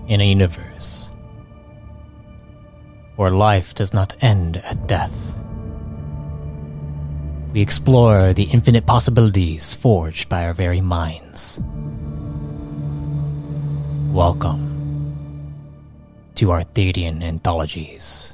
In a universe where life does not end at death, we explore the infinite possibilities forged by our very minds. Welcome to our Thadeon anthologies.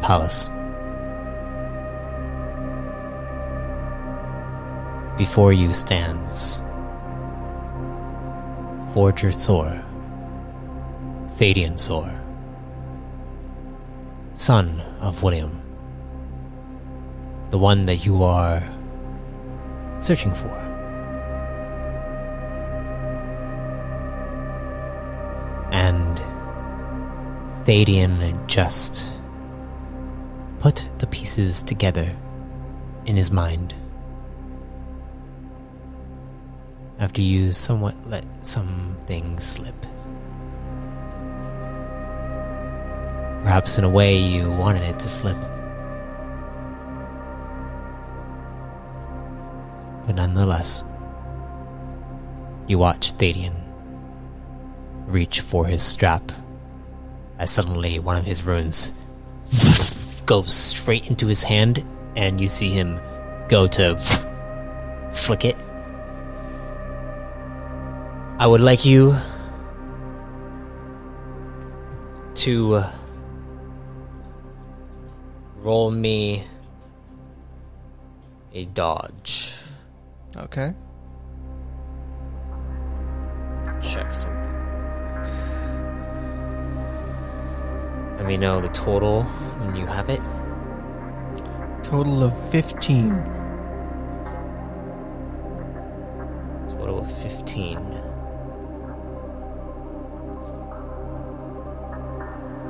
Pallas. Before you stands Forger Sor, Thadeon Sor, son of William, the one that you are searching for. And Thadeon just put the pieces together in his mind after you somewhat let some things slip. Perhaps in a way you wanted it to slip. But nonetheless, you watch Thadeon reach for his strap as suddenly one of his runes goes straight into his hand, and you see him go to flick it. I would like you to roll me a dodge. Okay. Check something. Let me know the total when you have it. Total of 15. Total of 15.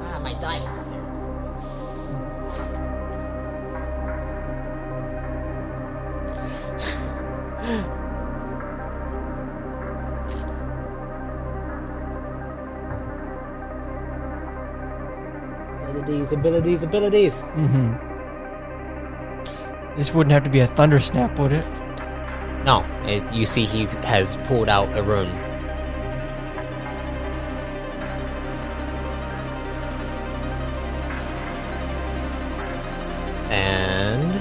Ah, my dice. Abilities. Mm-hmm. This wouldn't have to be a thunder snap, would it? No, you see he has pulled out a rune. And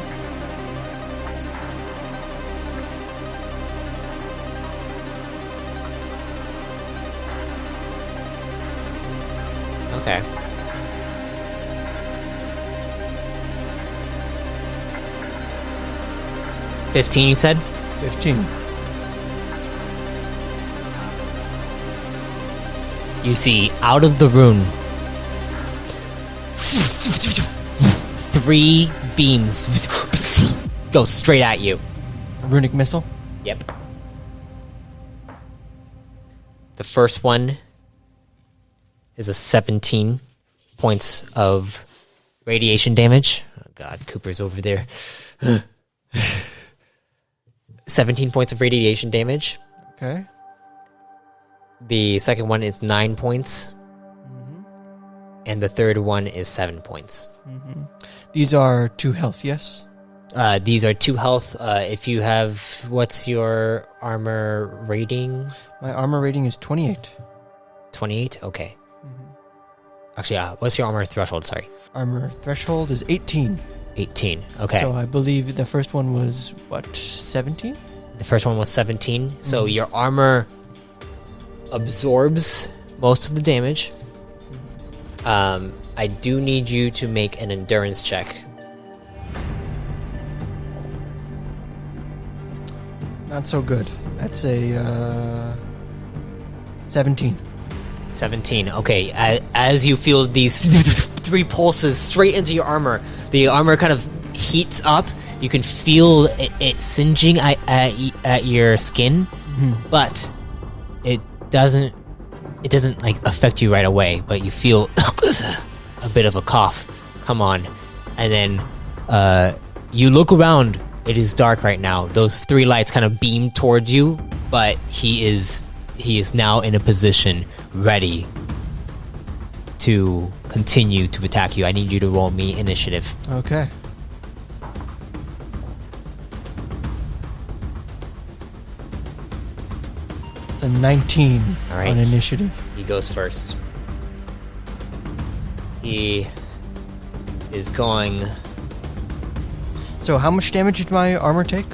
okay. $15, you said? 15. You see, out of the rune, 3 beams go straight at you. A runic missile? Yep. The first one is a 17 points of radiation damage. Oh god, Cooper's over there. 17 points of radiation damage. Okay. The second one is 9 points. Mm-hmm. And the third one is 7 points. Mm-hmm. These are 2 health, yes? These are 2 health. If you have... What's your armor rating? My armor rating is 28. 28? Okay. Mm-hmm. Actually, what's your armor threshold? Sorry. Armor threshold is 18. 18. Okay. So I believe the first one was, 17? The first one was 17. Mm-hmm. So your armor absorbs most of the damage. Mm-hmm. I do need you to make an endurance check. Not so good. That's a 17. 17. Okay. As you feel these 3 pulses straight into your armor, the armor kind of heats up. You can feel it singeing at your skin, but it doesn't it doesn't like affect you right away, but you feel a bit of a cough come on, and then you look around. It is dark right now. Those 3 lights kind of beam towards you, but he is now in a position ready to continue to attack you. I need you to roll me initiative. Okay. So 19 All right. on initiative. He goes first. He is going... So how much damage did my armor take?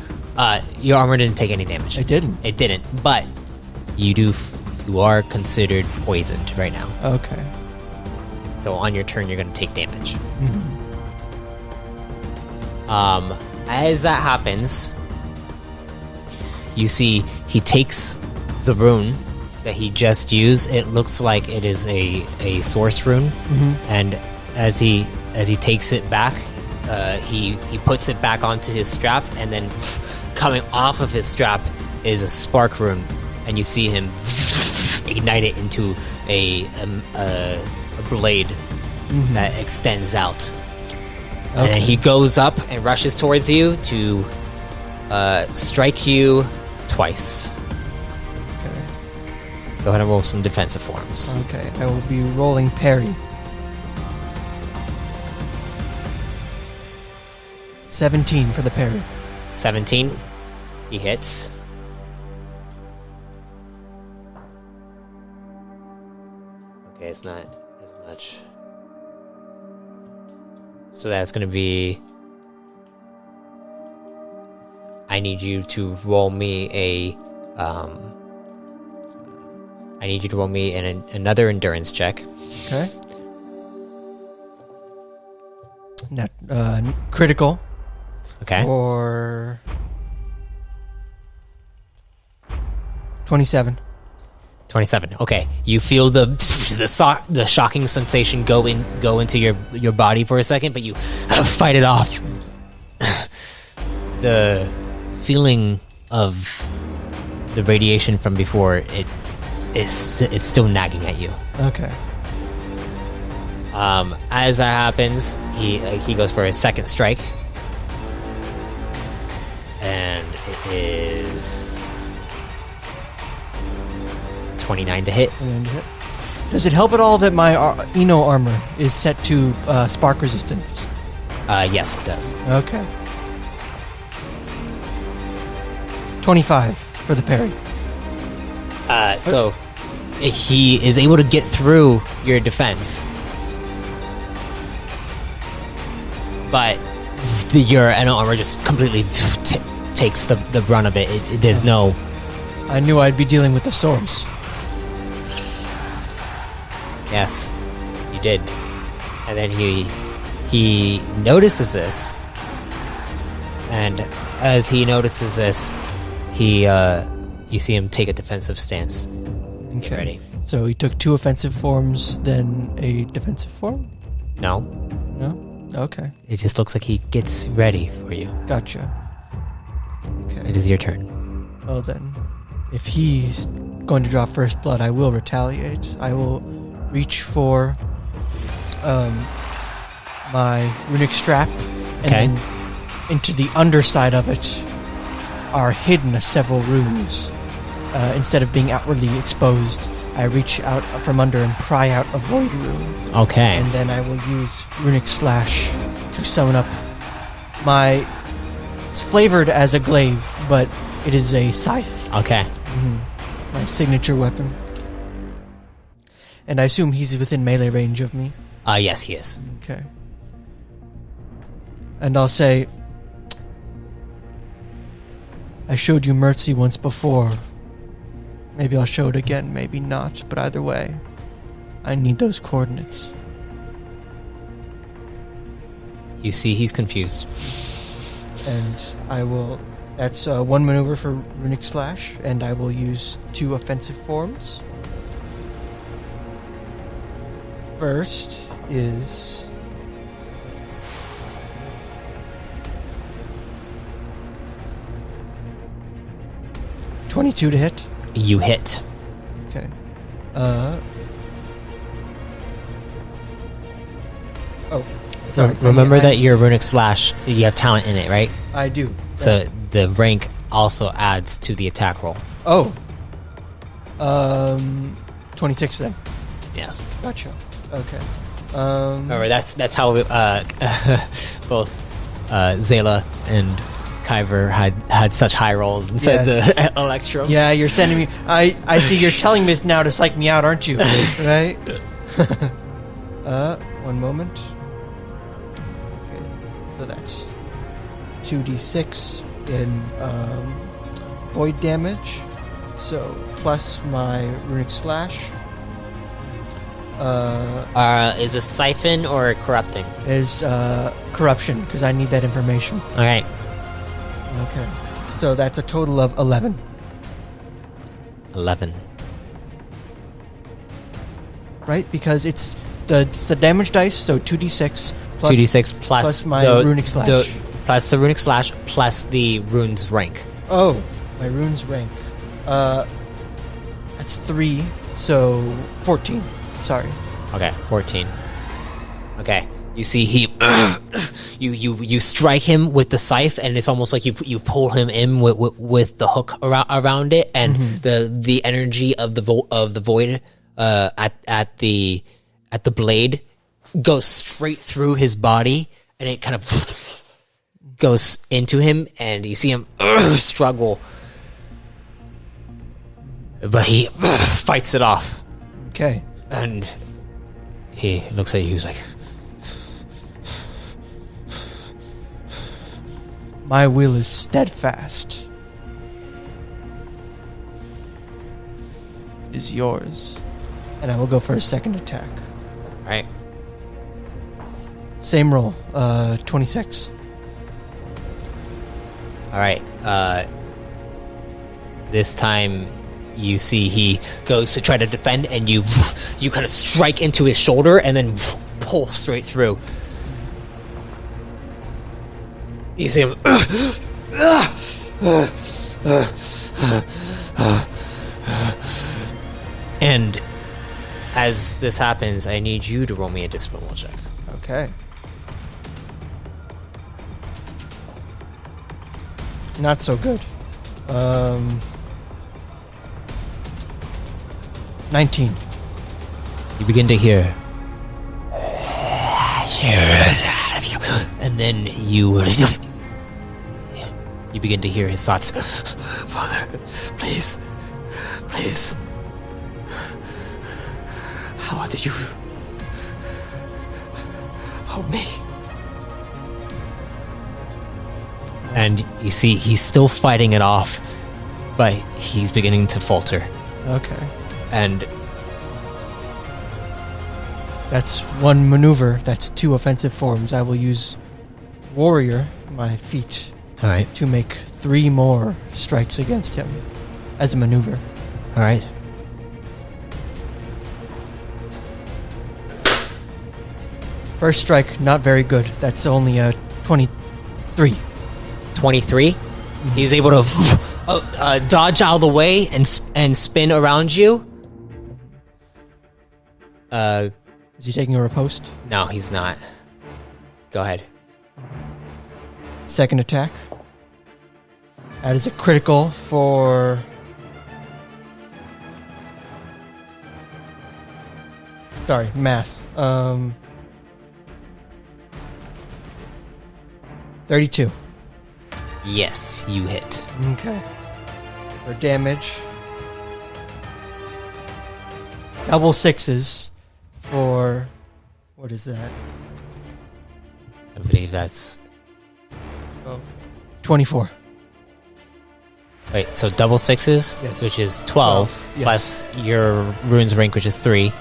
Your armor didn't take any damage. It didn't. It didn't, but you are considered poisoned right now. Okay. So on your turn, you're going to take damage. As that happens, you see he takes the rune that he just used. It looks like it is a source rune, and as he takes it back, he puts it back onto his strap, and then coming off of his strap is a spark rune, and you see him ignite it into a blade that extends out. And then he goes up and rushes towards you to strike you twice. Okay. Go ahead and roll some defensive forms. Okay. I will be rolling parry. 17 for the parry. 17. He hits. Okay, it's not as much. So that's going to be... I need you to roll me another endurance check. Okay. Now, critical. Okay. Or 27. 27. Okay. You feel the shocking sensation go into your body for a second, but you fight it off. The feeling of the radiation from before it's still nagging at you. Okay. As that happens, he goes for his second strike, and it is 29 to hit. Does it help at all that my Eno armor is set to spark resistance? Yes, it does. Okay. 25 for the parry. So he is able to get through your defense, but your Eno armor just completely takes the brunt of it. There's no... I knew I'd be dealing with the swords. Yes, you did. And then he notices this, and as he notices this, you see him take a defensive stance. Get ready. So he took 2 offensive forms, then a defensive form? No, No? Okay. it just looks like he gets ready for you. Gotcha. Okay. It is your turn. Well then, if he's going to draw first blood, I will retaliate. I will reach for my runic strap, and then into the underside of it are hidden several runes. Instead of being outwardly exposed, I reach out from under and pry out a void rune. Okay. And then I will use Runic Slash to summon up my... It's flavored as a glaive, but it is a scythe. Okay. My signature weapon. And I assume he's within melee range of me. Yes, he is. Okay. And I'll say... I showed you mercy once before. Maybe I'll show it again, maybe not. But either way, I need those coordinates. You see, he's confused. And I will... That's 1 maneuver for Runic Slash, and I will use 2 offensive forms. First is... ...22 to hit. You hit. Okay. Sorry. Remember that your runic slash, you have talent in it, right? I do. So the rank also adds to the attack roll. Oh. 26 then. Yes. Gotcha. Okay. Remember, that's how both Zayla and Kyver had such high rolls inside the Electrum. Yeah, you're sending me. I see. You're telling me this now to psych me out, aren't you? Right. One moment. Okay, so that's 2d6 in void damage. So plus my runic slash. Is a siphon or corrupting? Is corruption, because I need that information. Okay. Okay. So that's a total of 11. 11. Right? Because it's the damage dice, so 2d6 plus 2d6 plus my runic slash. Plus the runic slash plus the rune's rank. Oh, my rune's rank. That's 3, so 14. Sorry. Okay, 14. Okay, you see he, you strike him with the scythe, and it's almost like you pull him in with the hook around it, and the energy of the void at the blade goes straight through his body, and it kind of goes into him, and you see him struggle, but he fights it off. Okay. And he looks at you, he's like, my will is steadfast. Is yours. And I will go for a second attack. alright. Same roll, 26. Alright, this time you see he goes to try to defend, and you kind of strike into his shoulder and then pull straight through. You see him. And as this happens, I need you to roll me a discipline roll check. Okay. Not so good. 19. You begin to hear, and then you begin to hear his thoughts. Father, please, how did you help me? And you see he's still fighting it off, but he's beginning to falter. Okay. And that's one maneuver. That's 2 offensive forms. I will use Warrior, my feat, all right, to make 3 more strikes against him as a maneuver. all right. First strike, not very good. That's only a 23. 23. He's able to dodge out of the way and spin around you. Is he taking a riposte? No, he's not. Go ahead. Second attack. That is a critical for... Sorry, math. 32. Yes, you hit. Okay. For damage. Double 6s for... What is that? I believe that's... 24. Wait, so double 6s, Yes. which is 12, yes. plus your rune's rank, which is 3.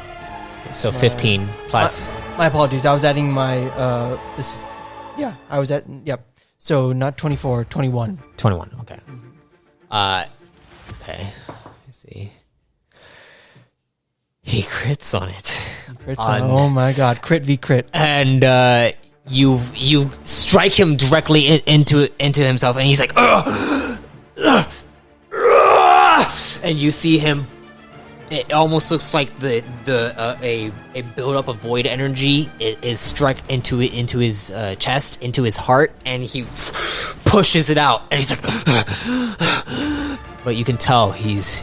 So 15 plus... My apologies. I was adding my... this. Yeah, I was at... Yep. So not 24, 21. 21, okay. Okay. Let's see. He crits on it. Oh my god, crit v crit. And you strike him directly into himself, and he's like, ugh! And you see him it almost looks like a buildup of void energy is struck into his chest, into his heart, and he pushes it out, and he's like, but you can tell he's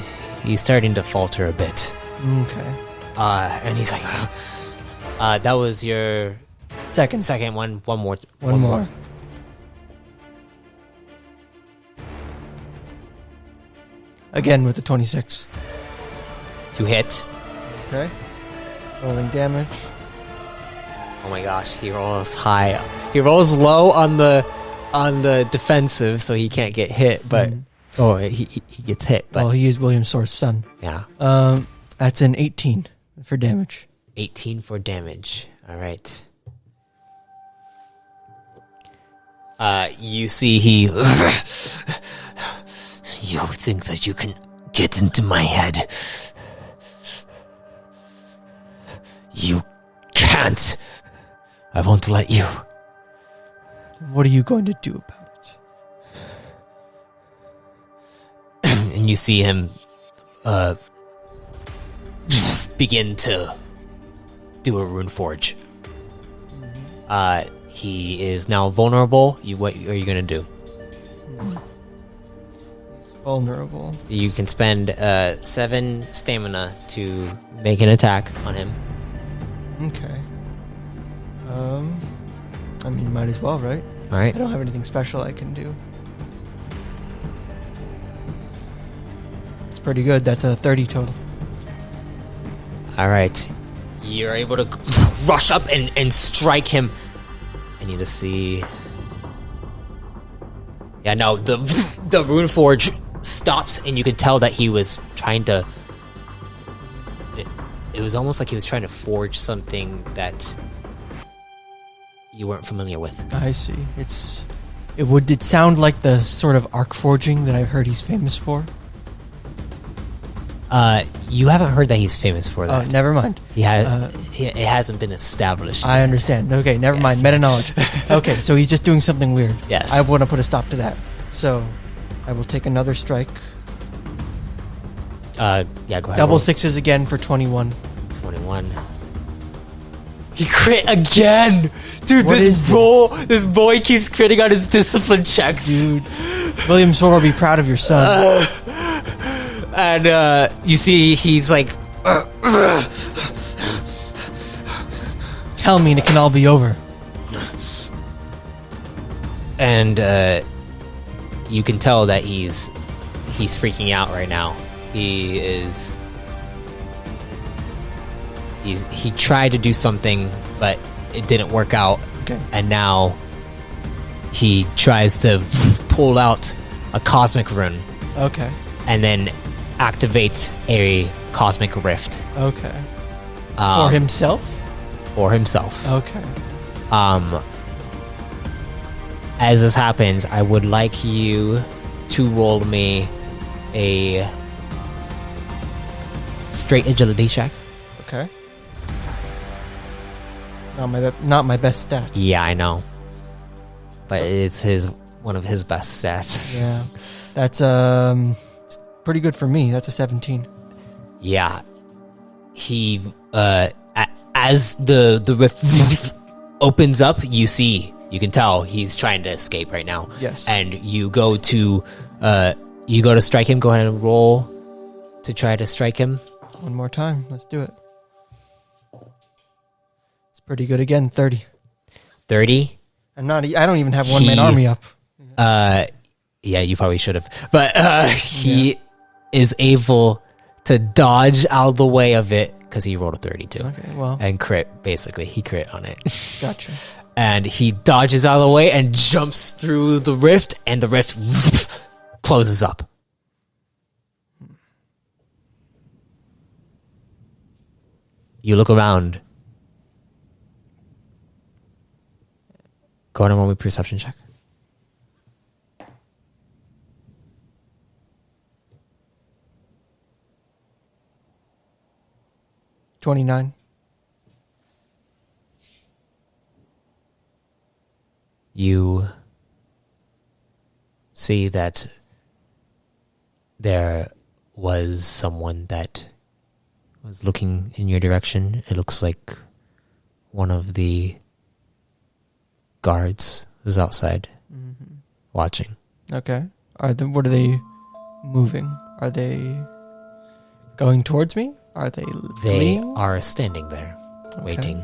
starting to falter a bit. Okay. And he's like, that was your Second one. One more. One more. Again with the 26. You hit. Okay. Rolling damage. Oh my gosh, he rolls high. He rolls low on the defensive, so he can't get hit. But he gets hit. But well, he is William Sor's son. yeah. That's an 18 for damage. 18 for damage. All right. You see he... You think that you can get into my head? You can't. I won't let you. What are you going to do about it? And you see him begin to do a rune forge. He is now vulnerable. What are you going to do? He's vulnerable. You can spend 7 stamina to make an attack on him. Okay. I mean, might as well, right? All right. I don't have anything special I can do. It's pretty good. That's a 30 total. All right. You're able to rush up and strike him. I need to see. Yeah, no, the rune forge stops, and you can tell that he was trying to. It was almost like he was trying to forge something that you weren't familiar with. I see. It sound like the sort of arc forging that I've heard he's famous for. You haven't heard that he's famous for that. Oh, never mind. It hasn't been established I yet. understand. Okay, never mind. Meta knowledge. Okay, so he's just doing something weird. Yes. I want to put a stop to that. So, I will take another strike. Yeah, go ahead. Double roll. sixes again for 21. 21. He crit again! Dude, What is this boy keeps critting on his discipline checks. Dude, William Sor will be proud of your son. And you see he's like... Tell me and it can all be over. And you can tell that he's freaking out right now. He tried to do something, but it didn't work out. Okay. And now he tries to pull out a cosmic rune Okay. and then activate a cosmic rift. Okay. For himself? For himself. Okay. As this happens, I would like you to roll me a straight agility check. Okay. Not my best stat. Yeah, I know, but it's one of his best stats. Yeah. That's pretty good for me. That's a 17. Yeah, he as the rift opens up, you can tell he's trying to escape right now. Yes. And you go to strike him. Go ahead and roll to try to strike him. One more time. Let's do it. It's pretty good again. 30. 30. I don't even have one-man army up. Yeah, you probably should have. But he is able to dodge out of the way of it because he rolled a 32. Okay, well. And crit, basically. He crit on it. Gotcha. And he dodges out of the way and jumps through the rift, and the rift closes up. You look around. Go ahead and roll me a perception check. $29. You see that there was someone that was looking in your direction. It looks like one of the guards was outside watching. Okay. What are they moving? Are they going towards me? Are they They fleeing? are standing there, waiting.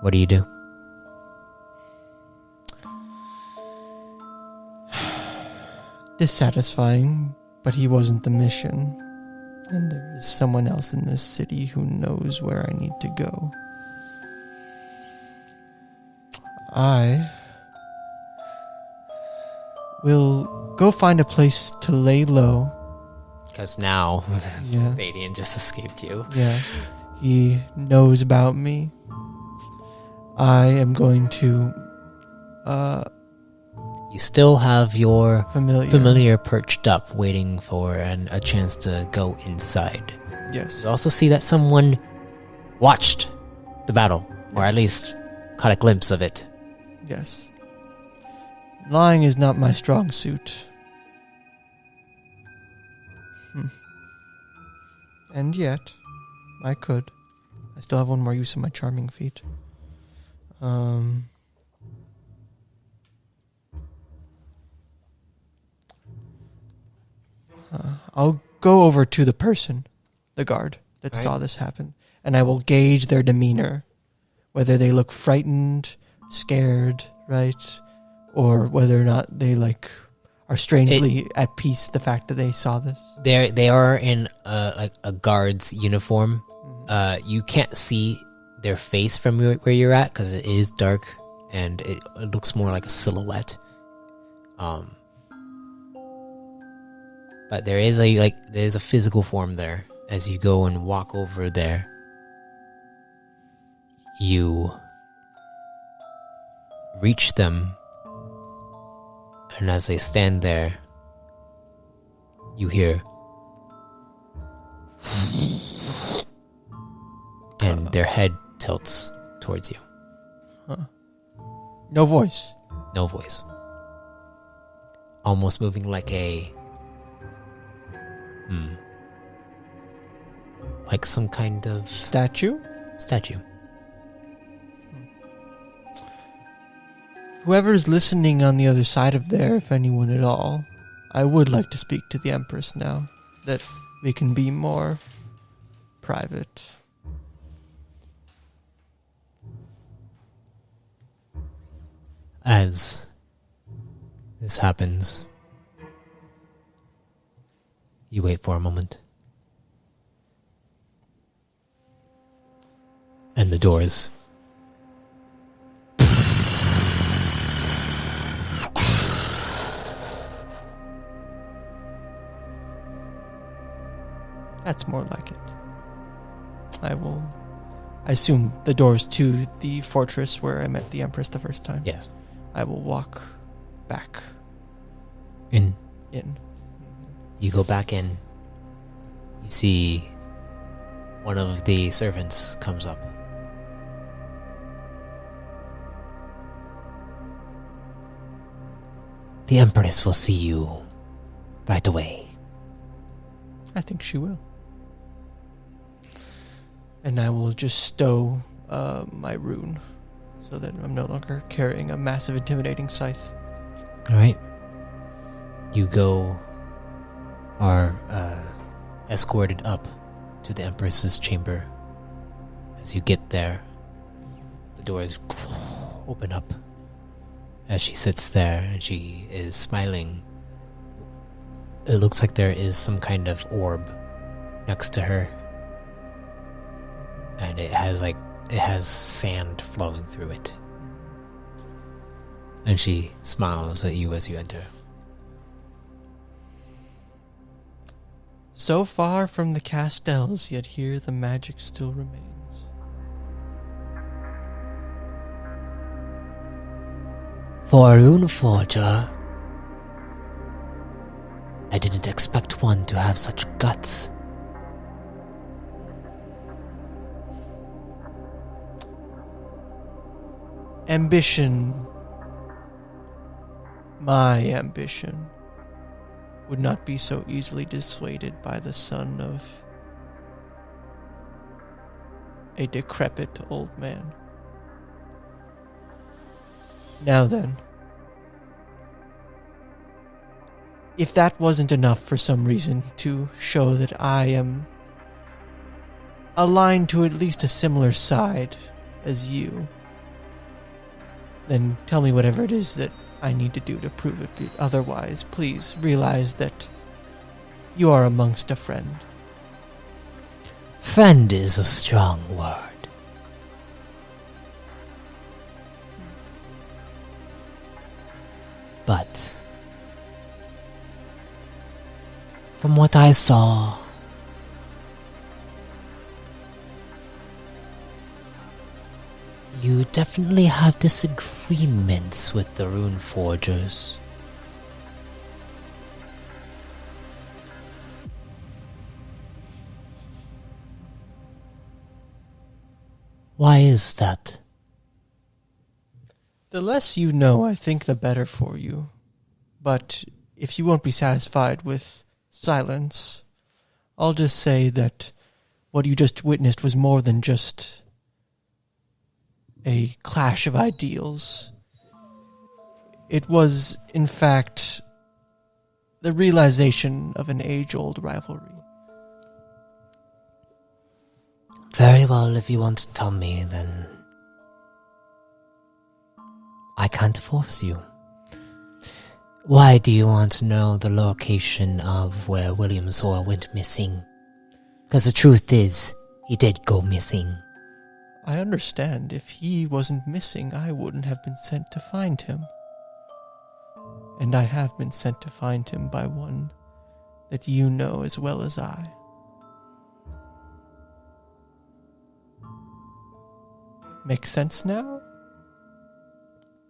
What do you do? Dissatisfying, but he wasn't the mission. And there is someone else in this city who knows where I need to go. I will go find a place to lay low. Because now, Yeah. Thadeon just escaped you. Yeah. He knows about me. I am going to You still have your familiar. perched up, waiting for a chance to go inside. Yes. You also see that someone watched the battle, or Yes. at least caught a glimpse of it. Yes. Lying is not my strong suit. And yet, I could. I still have one more use of my charming feat. I'll go over to the person, the guard, that Right. saw this happen, and I will gauge their demeanor. Whether they look frightened, scared, right? Or whether or not they, are strangely at peace the fact that they saw this. They are in a guard's uniform. You can't see their face from where you're at because it is dark and it looks more like a silhouette. But there is a physical form there. As you go and walk over there, you reach them, and as they stand there, you hear, and their head tilts towards you. No voice. No voice. Almost moving like like some kind of Statue? statue. Whoever's listening on the other side of there, if anyone at all, I would like to speak to the Empress now, that we can be more private. As this happens, you wait for a moment. And the doors That's more like it. I assume the doors to the fortress where I met the Empress the first time. Yes. I will walk back in. in. You go back in. You see one of the servants comes up. The Empress will see you right away. I think she will. And I will just stow my rune so that I'm no longer carrying a massive intimidating scythe. Alright. You are escorted up to the Empress's chamber. As you get there, the doors open up. As she sits there and she is smiling, it looks like there is some kind of orb next to her. And it has sand flowing through it. And she smiles at you as you enter. So far from the castles, yet here the magic still remains. For a rune forger, I didn't expect one to have such guts. Ambition. My ambition. would not be so easily dissuaded by the son of a decrepit old man. Now then, if that wasn't enough for some reason to show that I am aligned to at least a similar side as you, then tell me whatever it is that I need to do to prove it. Otherwise, please realize that you are amongst a friend. Friend is a strong word. But from what I saw, you definitely have disagreements with the Rune Forgers. Why is that? The less you know, I think, the better for you. But if you won't be satisfied with silence, I'll just say that what you just witnessed was more than just a clash of ideals. It was, in fact, the realization of an age-old rivalry. Very well, if you want to tell me, then I can't force you. Why do you want to know the location of where William Sor went missing? Because the truth is, he did go missing. I understand. If he wasn't missing, I wouldn't have been sent to find him. And I have been sent to find him by one that you know as well as I. Makes sense now?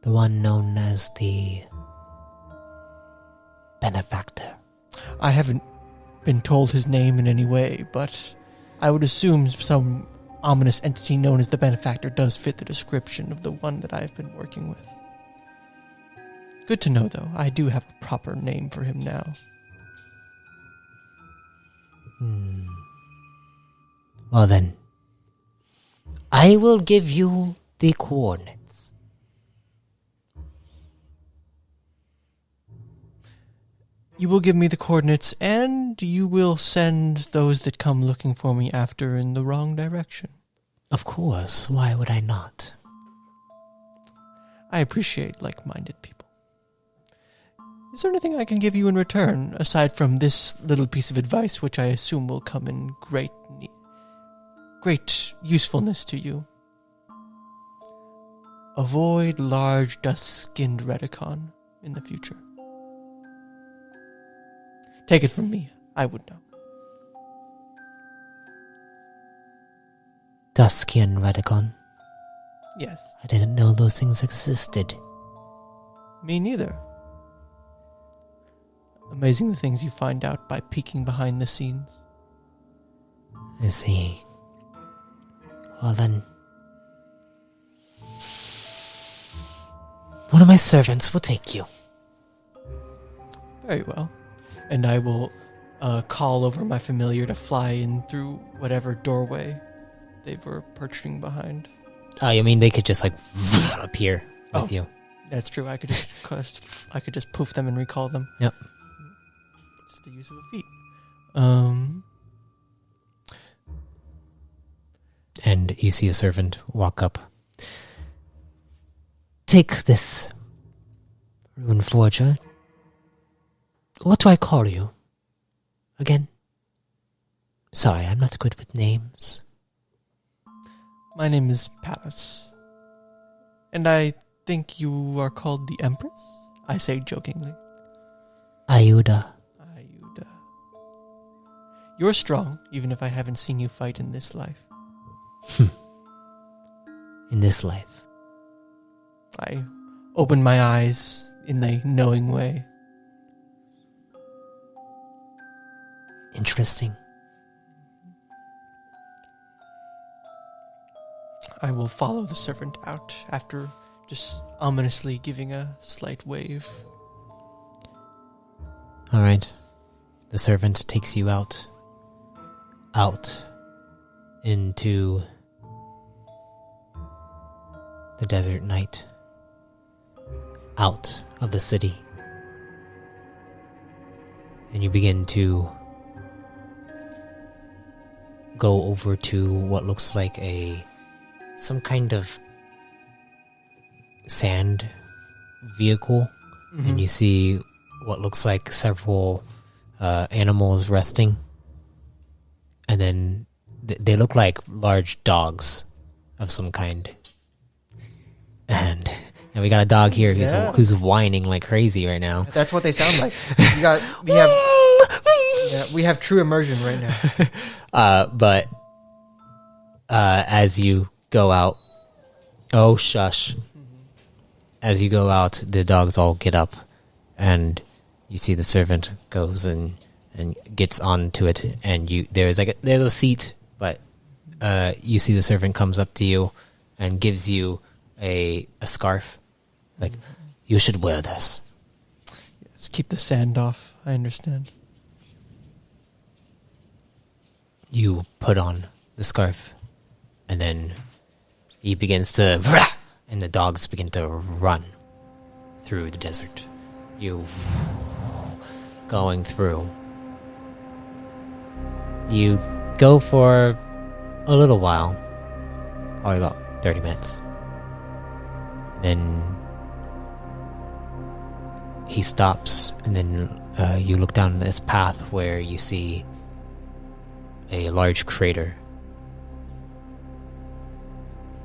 The one known as the benefactor. I haven't been told his name in any way, but I would assume some ominous entity known as the benefactor does fit the description of the one that I've been working with. Good to know, though. I do have a proper name for him now. Well then, I will give you the coordinates. You will give me the coordinates, and you will send those that come looking for me after in the wrong direction. Of course, why would I not? I appreciate like-minded people. Is there anything I can give you in return, aside from this little piece of advice, which I assume will come in great usefulness to you? Avoid large, dust-skinned Redicon in the future. Take it from me. I would know. Duskian Redicon. Yes. I didn't know those things existed. Me neither. Amazing the things you find out by peeking behind the scenes. I see. Well then, one of my servants will take you. Very well. And I will call over my familiar to fly in through whatever doorway they were perching behind. Oh, you mean they could just like appear with you? That's true. I could just poof them and recall them. Yep. Just the use of a feat. And you see a servant walk up. Take this, Rune Forger. What do I call you? Again? Sorry, I'm not good with names. My name is Pallas. And I think you are called the Empress? I say jokingly. Ayuda. You're strong, even if I haven't seen you fight in this life. In this life. I open my eyes in a knowing way. Interesting. I will follow the servant out after just ominously giving a slight wave. Alright. the servant takes you out into the desert night, out of the city. And you begin to go over to what looks like some kind of sand vehicle. Mm-hmm. And you see what looks like several animals resting. And then they look like large dogs of some kind. And we got a dog here who's whining like crazy right now. That's what they sound like. We have true immersion right now. But as you go out, oh shush! As you go out, the dogs all get up, and you see the servant goes and gets onto it, and there's a seat, but you see the servant comes up to you and gives you a scarf, like, you should wear this. Yes, keep the sand off. I understand. You put on the scarf, and then he begins to, and the dogs begin to run through the desert. You going through. You go for a little while, probably about 30 minutes. Then he stops, and then you look down this path where you see a large crater.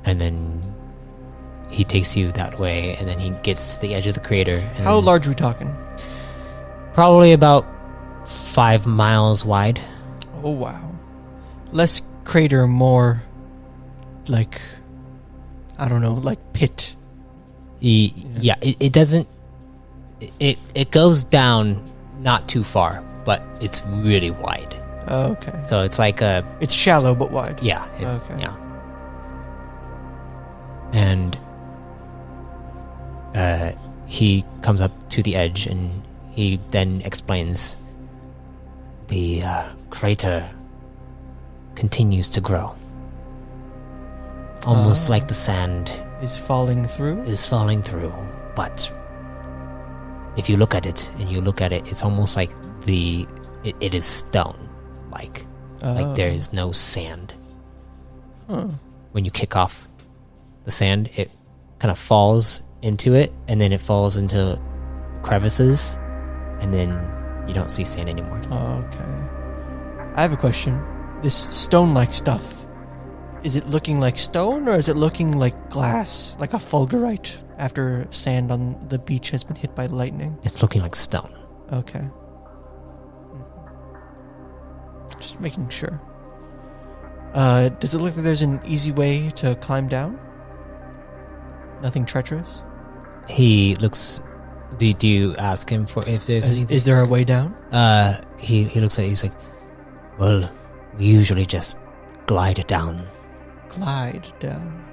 And then he takes you that way, and then he gets to the edge of the crater. And how large are we talking? Probably about 5 miles wide. Oh, wow. Less crater, more like, I don't know, like pit. Yeah, it doesn't... It goes down not too far, but it's really wide. Oh, okay. So it's like a... It's shallow but wide. Yeah. Okay. Yeah. And he comes up to the edge, and he then explains the crater continues to grow. Almost like the sand is falling through? Is falling through. But if you look at it, it's almost like it is stone. Like there is no sand. Huh. When you kick off the sand, it kind of falls into it, and then it falls into crevices, and then you don't see sand anymore. Okay. I have a question. This stone-like stuff, is it looking like stone, or is it looking like glass, like a fulgurite after sand on the beach has been hit by lightning? It's looking like stone. Okay. Just making sure. Does it look like there's an easy way to climb down? Nothing treacherous? He looks... Do you ask him for if there's anything? Is there a way down? He looks at you, he's like, well, we usually just glide down. Glide down?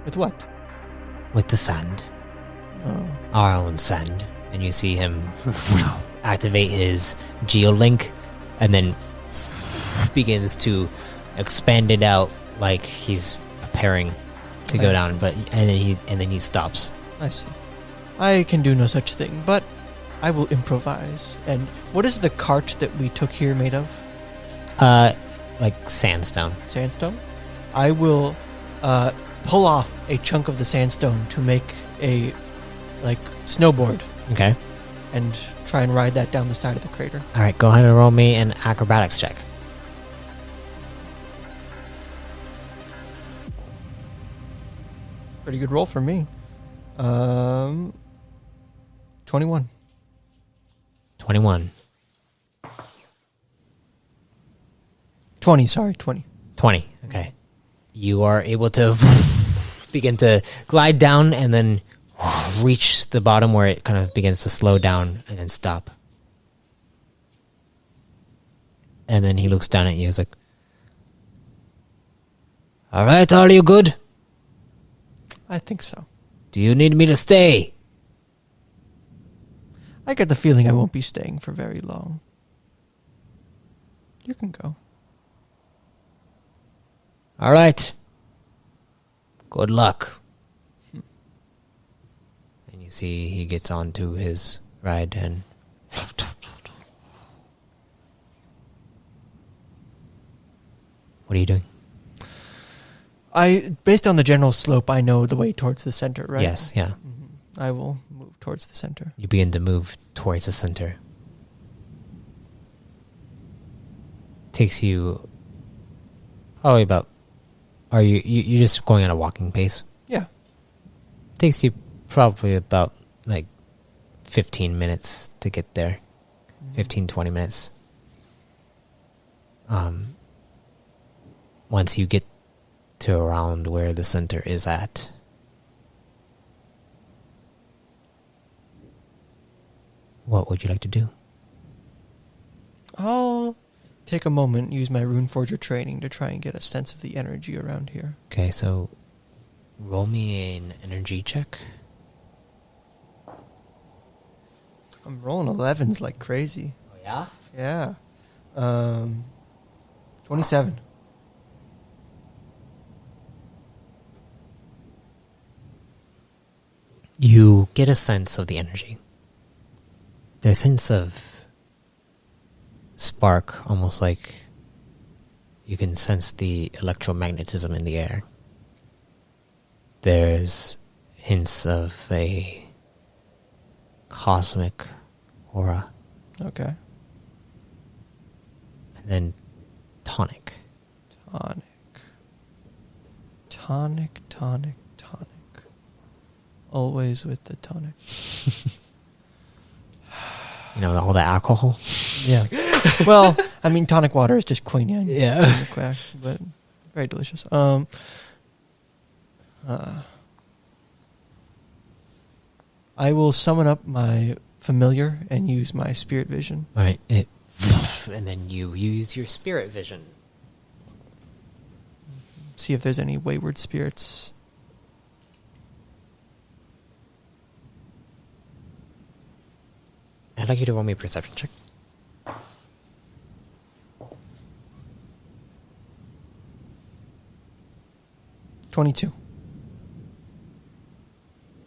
With what? With the sand. Oh. Our own sand. And you see him activate his geolink, and then begins to expand it out like he's preparing to go down. And then he stops. I see. I can do no such thing, but I will improvise. And what is the cart that we took here made of? Like sandstone. Sandstone? I will pull off a chunk of the sandstone to make a snowboard. Okay. And try and ride that down the side of the crater. All right, go ahead and roll me an acrobatics check. Pretty good roll for me. 21. 21. 20, sorry, 20. 20, okay. You are able to begin to glide down and then reach the bottom where it kind of begins to slow down and then stop. And then he looks down at you. He's like, all right, are you good? I think so. Do you need me to stay? I get the feeling I won't be staying for very long. You can go. All right. Good luck. And you see he gets onto his ride and... What are you doing? Based on the general slope, I know the way towards the center, right? Yes, yeah. Mm-hmm. I will move towards the center. You begin to move towards the center. Takes you probably about... Are you're just going at a walking pace? Yeah. Takes you probably about, 15 minutes to get there. 15, 20 minutes. Once you get to around where the center is at. What would you like to do? I'll take a moment, use my Runeforger training to try and get a sense of the energy around here. Okay, so roll me an energy check. I'm rolling 11s like crazy. Oh, yeah? Yeah. 27. You get a sense of the energy. There's a sense of spark, almost like you can sense the electromagnetism in the air. There's hints of a cosmic aura. Okay. And then tonic. Tonic. Always with the tonic. You know, all the alcohol? Yeah. Well, I mean, tonic water is just quinine. Yeah. But very delicious. I will summon up my familiar and use my spirit vision. All right. And then you use your spirit vision. See if there's any wayward spirits. I'd like you to roll me a perception check. $22.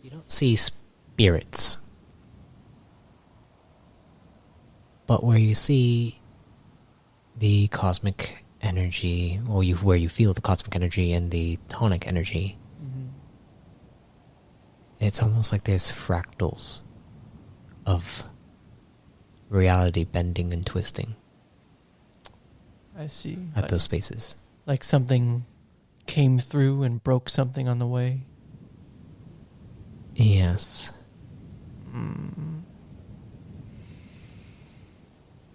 You don't see spirits. But where you see the cosmic energy, or where you feel the cosmic energy and the tonic energy, it's almost like there's fractals of reality bending and twisting I see. at those spaces. Like something came through and broke something on the way. Yes.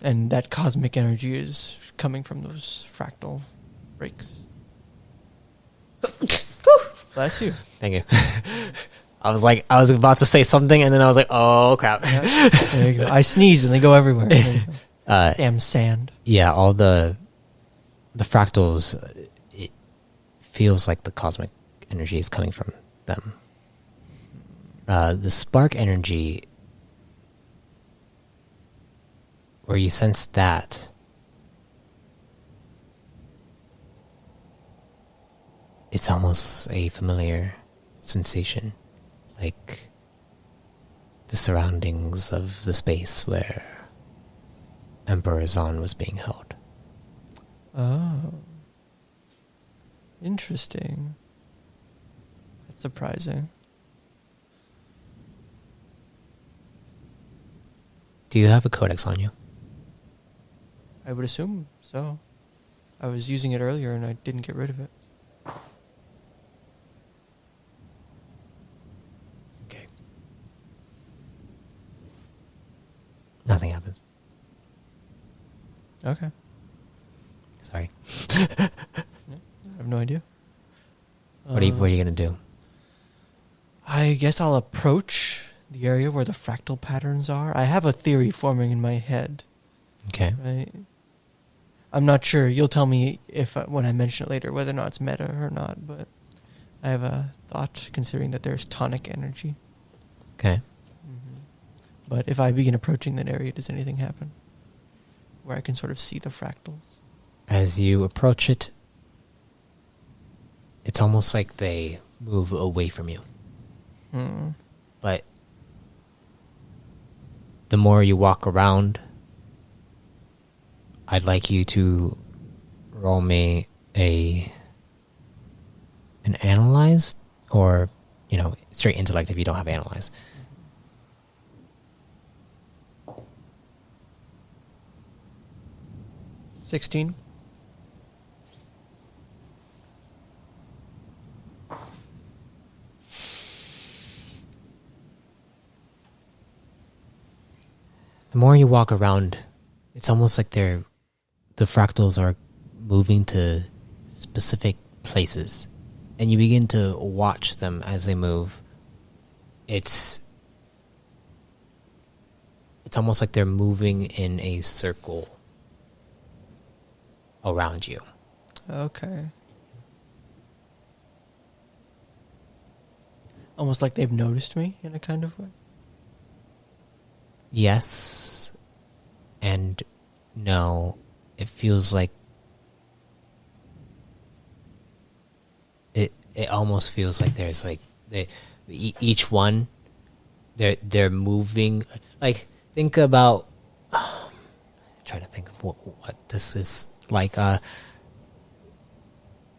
And that cosmic energy is coming from those fractal breaks. Bless you. Thank you. I was about to say something, and then I was like, oh, crap. Yeah. There you go. I sneeze and they go everywhere. Damn sand. Yeah, all the fractals, it feels like the cosmic energy is coming from them. The spark energy, where you sense that, it's almost a familiar sensation, like the surroundings of the space where Emperor Zahn was being held. Oh. Interesting. That's surprising. Do you have a codex on you? I would assume so. I was using it earlier and I didn't get rid of it. Okay. Nothing happens. Okay. Sorry. I have no idea. What are you going to do? I guess I'll approach the area where the fractal patterns are. I have a theory forming in my head. Okay. Right? I'm not sure. You'll tell me if when I mention it later whether or not it's meta or not, but I have a thought considering that there's tonic energy. Okay. But if I begin approaching that area, does anything happen? where I can sort of see the fractals. As you approach it, it's almost like they move away from you. But the more you walk around, I'd like you to roll me an analyze, or, straight intellect if you don't have analyze. Mm-hmm. 16. The more you walk around, it's almost like the fractals are moving to specific places, and you begin to watch them as they move. It's almost like they're moving in a circle around you. Okay. Almost like they've noticed me in a kind of way. Yes and no. It feels like it almost feels like there's like each one they're moving. Like, think about trying to think of what this is like.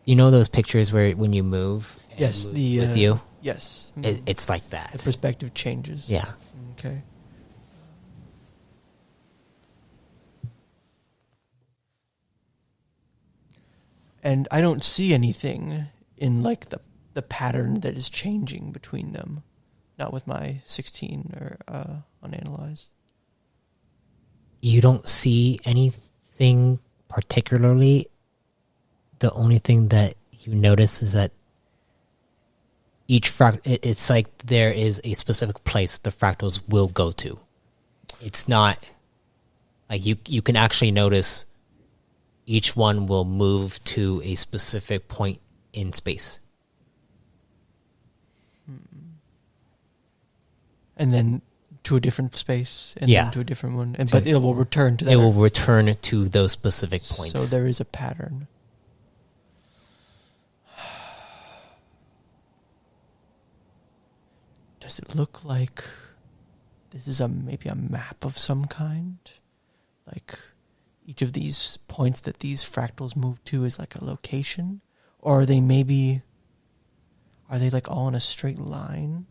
Those pictures where when you move, Yes, move with you. Yes, It's like that. the perspective changes. Yeah. Okay. And I don't see anything in like the pattern that is changing between them. Not with my 16 or unanalyzed. You don't see anything particularly. The only thing that you notice is that each it's like there is a specific place the fractals will go to. It's not like you can actually notice each one will move to a specific point in space. And then to a different space, and Yeah. then to a different one. But it will return to that. It will return to those specific points. So there is a pattern. Does it look like this is maybe a map of some kind? Like each of these points that these fractals move to is like a location? Or are they like all in a straight line?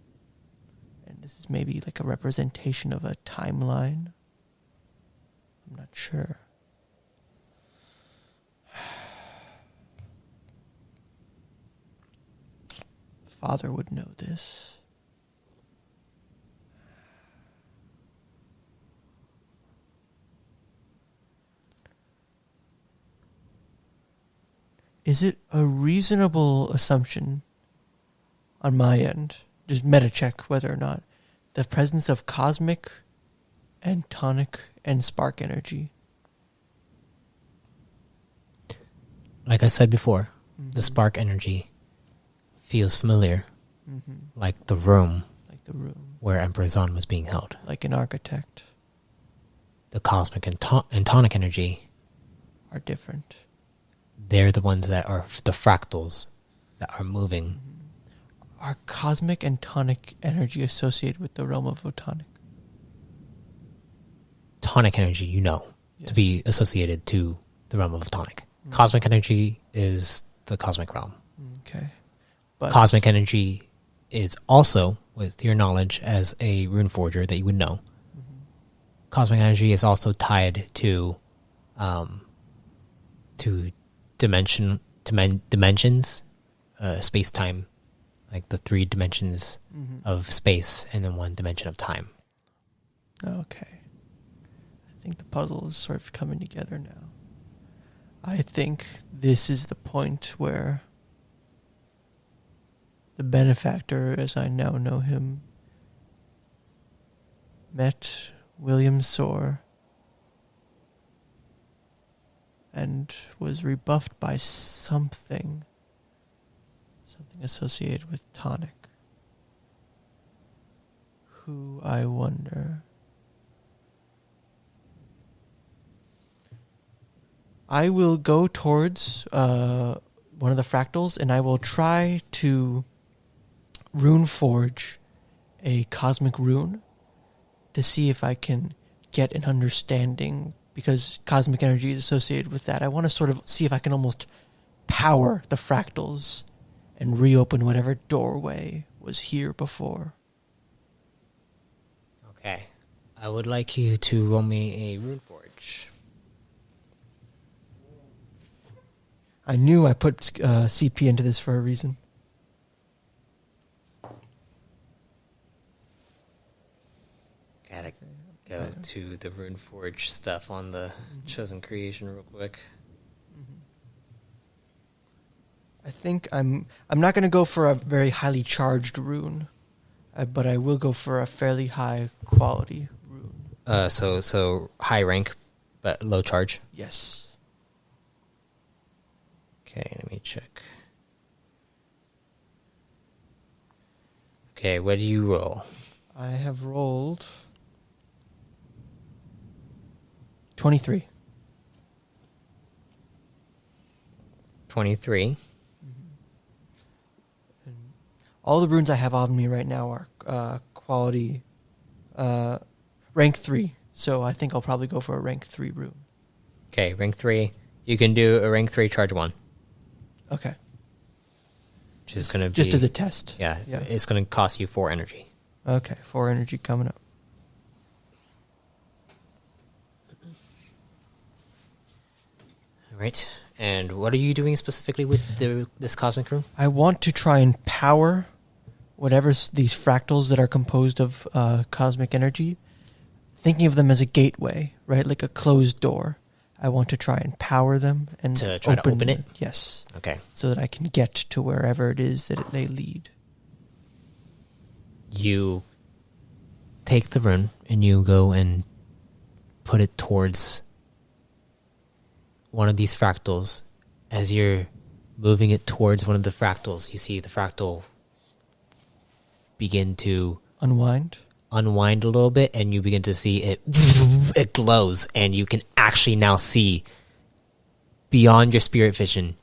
And this is maybe like a representation of a timeline? I'm not sure. Father would know this. Is it a reasonable assumption on my end, just meta check whether or not, the presence of cosmic and tonic and spark energy? Like I said before, the spark energy feels familiar, like the room where Emperor Zon was being held. Like an architect. The cosmic and tonic energy Are different. They're the ones that are the fractals that are moving. Are cosmic and tonic energy associated with the realm of photonic? Tonic energy, to be associated to the realm of tonic. Cosmic energy is the cosmic realm. Okay. But Cosmic energy is also, with your knowledge as a rune forger that you would know, cosmic energy is also tied to dimensions, space-time, like the 3 dimensions of space and then 1 dimension of time. Okay. I think the puzzle is sort of coming together now. I think this is the point where the benefactor, as I now know him, met William Sor and was rebuffed by something associated with tonic. Who, I wonder. I will go towards one of the fractals, and I will try to rune forge a cosmic rune to see if I can get an understanding, because cosmic energy is associated with that. I want to sort of see if I can almost power the fractals and reopen whatever doorway was here before. Okay. I would like you to roll me a rune forge. I knew I put CP into this for a reason. Gotta go to the rune forge stuff on the chosen creation real quick. I think I'm not going to go for a very highly charged rune, but I will go for a fairly high quality rune. So high rank, but low charge. Yes. Okay, let me check. Okay, what do you roll? I have rolled 23. 23. All the runes I have on me right now are quality rank 3, so I think I'll probably go for a rank 3 rune. Okay, rank 3. You can do a rank 3 charge 1. Okay. Which is going to be... Just as a test. Yeah, it's going to cost you 4 energy. Okay, 4 energy coming up. All right. And what are you doing specifically with this cosmic rune? I want to try and power whatever these fractals that are composed of cosmic energy, thinking of them as a gateway, right? Like a closed door. I want to try and power them and to try to open it? Yes. Okay. So that I can get to wherever it is that they lead. You take the rune and you go and put it towards one of these fractals. As you're moving it towards one of the fractals, you see the fractal begin to unwind a little bit, and you begin to see it glows, and you can actually now see beyond your spirit vision.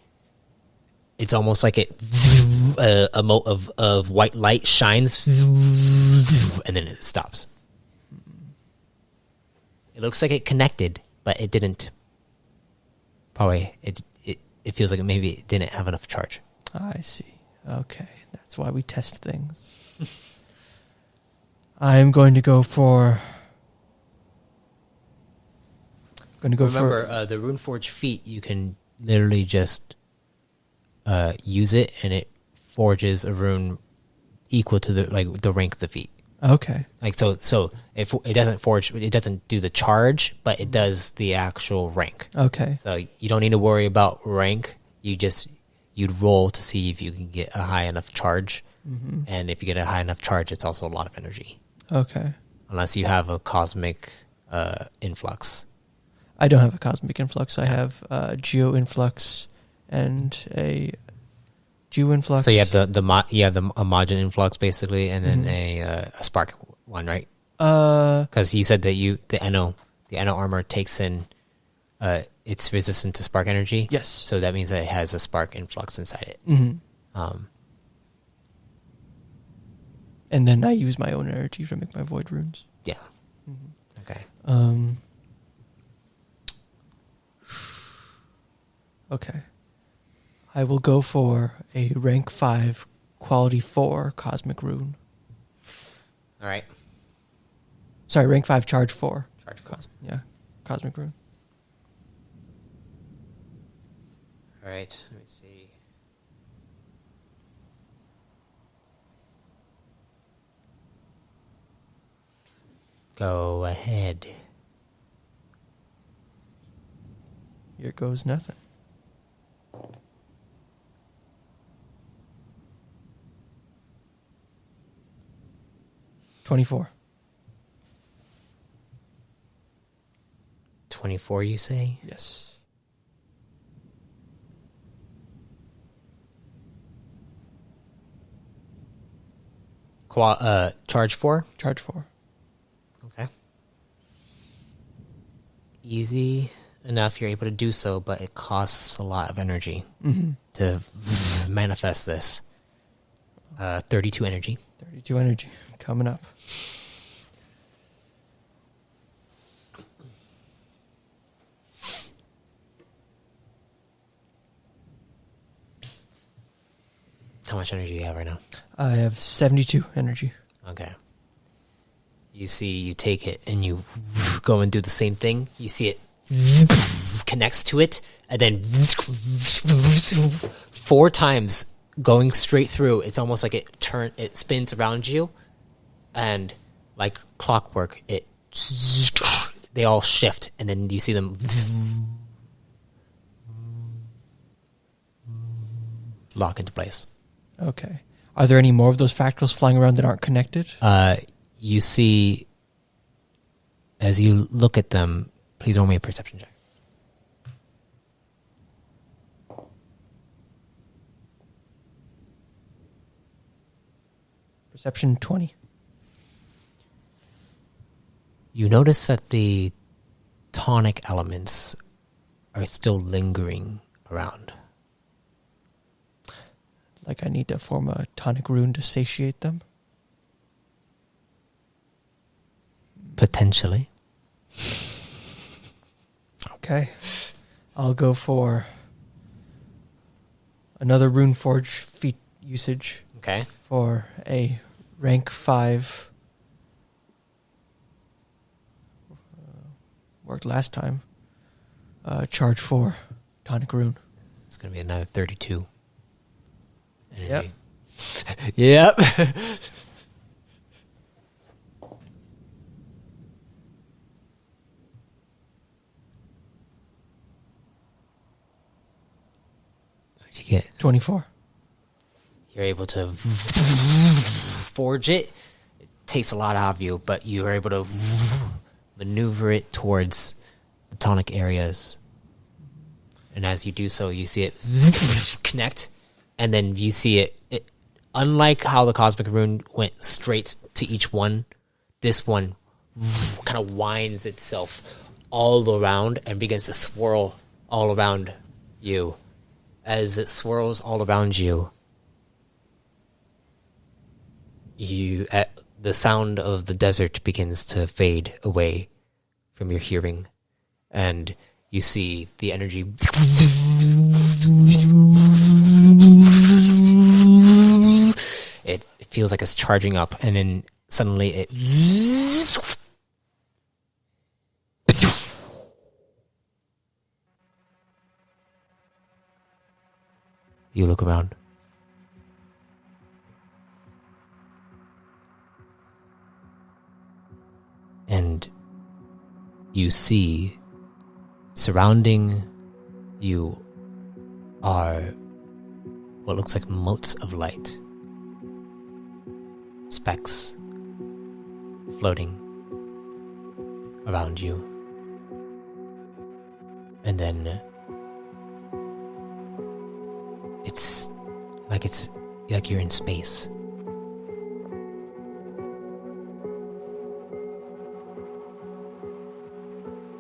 It's almost like a mote of white light shines, and then it stops. It looks like it connected, but it didn't. Probably it feels like maybe it didn't have enough charge. I see. Okay, that's why we test things. I'm going to go for... Remember, the Runeforge feat, you can literally just use it, and it forges a rune equal to the rank of the feat. Okay. So if it doesn't forge, it doesn't do the charge, but it does the actual rank. Okay. So you don't need to worry about rank. You'd roll to see if you can get a high enough charge. Mm-hmm. And if you get a high enough charge, it's also a lot of energy. Okay. Unless you have a cosmic influx. I don't have a cosmic influx. I have geo influx and a geo influx. So you have the Amajin influx basically, and then a spark one, right? Because you said that the Eno armor takes in it's resistant to spark energy. Yes. So that means that it has a spark influx inside it. Mm-hmm. And then I use my own energy to make my void runes. Yeah. Mm-hmm. Okay. Okay. I will go for a rank 5, quality 4 cosmic rune. All right. Sorry, rank 5, charge 4. Charge 4. Cosmic rune. All right. Let me see. Go ahead. Here goes nothing. $24. 24, you say? Yes. Charge 4? Charge 4. Okay. Easy. enough, you're able to do so, but it costs a lot of energy to manifest this. 32 energy. 32 energy coming up. How much energy do you have right now? I have 72 energy. Okay. You see, you take it and you go and do the same thing. You see it connects to it, and then 4 times going straight through. It's almost like it spins around you, and like clockwork, they all shift, and then you see them lock into place. Okay. Are there any more of those fractals flying around that aren't connected? You see, as you look at them, please roll me a perception check. Perception 20. You notice that the tonic elements are still lingering around. Like I need to form a tonic rune to satiate them? Potentially. Okay. I'll go for another rune forge feat usage. Okay. For a rank 5. Worked last time. Charge 4. Tonic rune. It's going to be another 32. Yep. Yep. What'd you get? 24. You're able to forge it. It takes a lot out of you, but you are able to maneuver it towards the tonic areas. And as you do so, you see it connect. And then you see it, unlike how the Cosmic Rune went straight to each one, this one kind of winds itself all around and begins to swirl all around you. As it swirls all around you, the sound of the desert begins to fade away from your hearing, and you see the energy it feels like it's charging up, and then suddenly it you look around. And you see surrounding you are what looks like motes of light. Specks floating around you. And then it's like you're in space.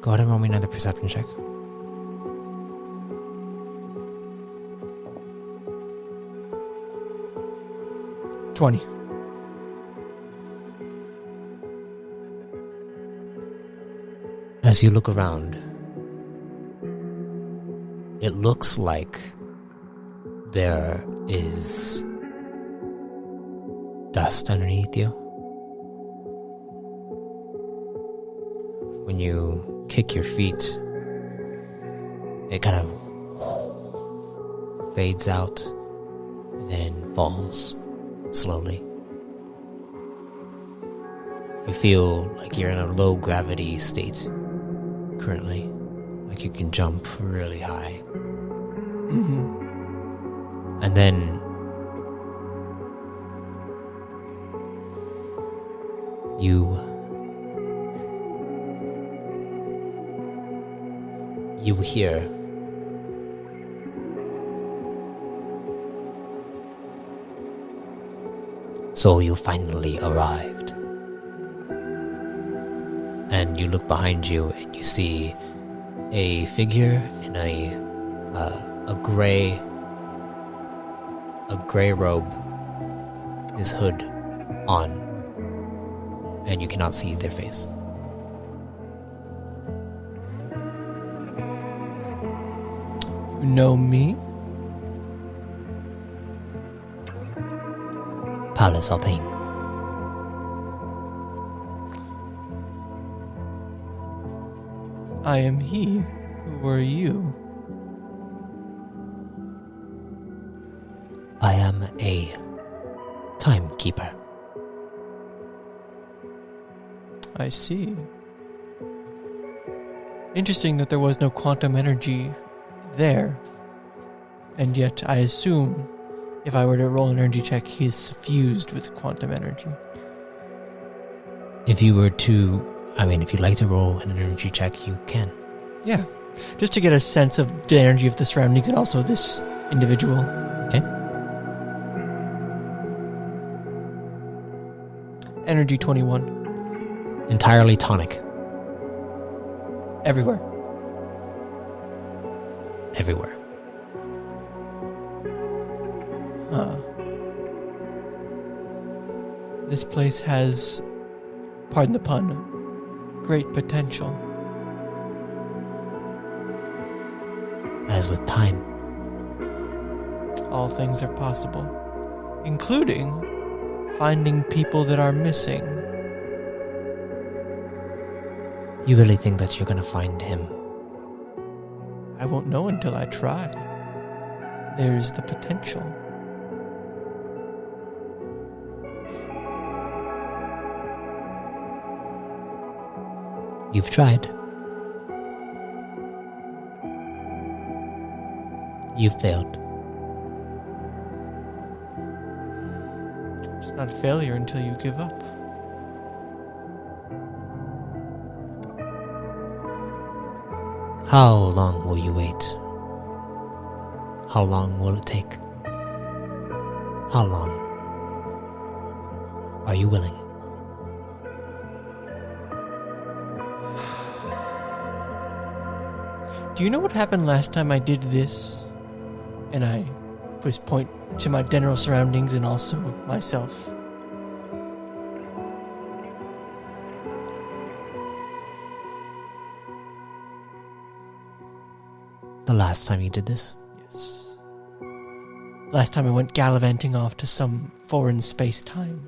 Go ahead and roll me another perception check. $20. As you look around, it looks like there is dust underneath you. When you kick your feet, it kind of fades out and then falls slowly. You feel like you're in a low gravity state currently, like you can jump really high. And then you hear "So you finally arrived." And you look behind you and you see a figure in a gray robe, his hood on, and you cannot see their face. You know me? Pallas Atheim. I am he. Who are you? I am a timekeeper. I see. Interesting that there was no quantum energy there. And yet, I assume if I were to roll an energy check, he is suffused with quantum energy. If you'd like to roll an energy check, you can. Yeah. Just to get a sense of the energy of the surroundings and also this individual. Okay. Energy 21. Entirely tonic. Everywhere. Everywhere. This place has, pardon the pun, great potential. As with time. All things are possible, including finding people that are missing. You really think that you're going to find him? I won't know until I try. There's the potential. You've tried. You've failed. It's not failure until you give up. How long will you wait? How long will it take? How long are you willing? Do you know what happened last time I did this? And I just point to my general surroundings and also myself. The last time you did this? Yes. Last time I went gallivanting off to some foreign space-time.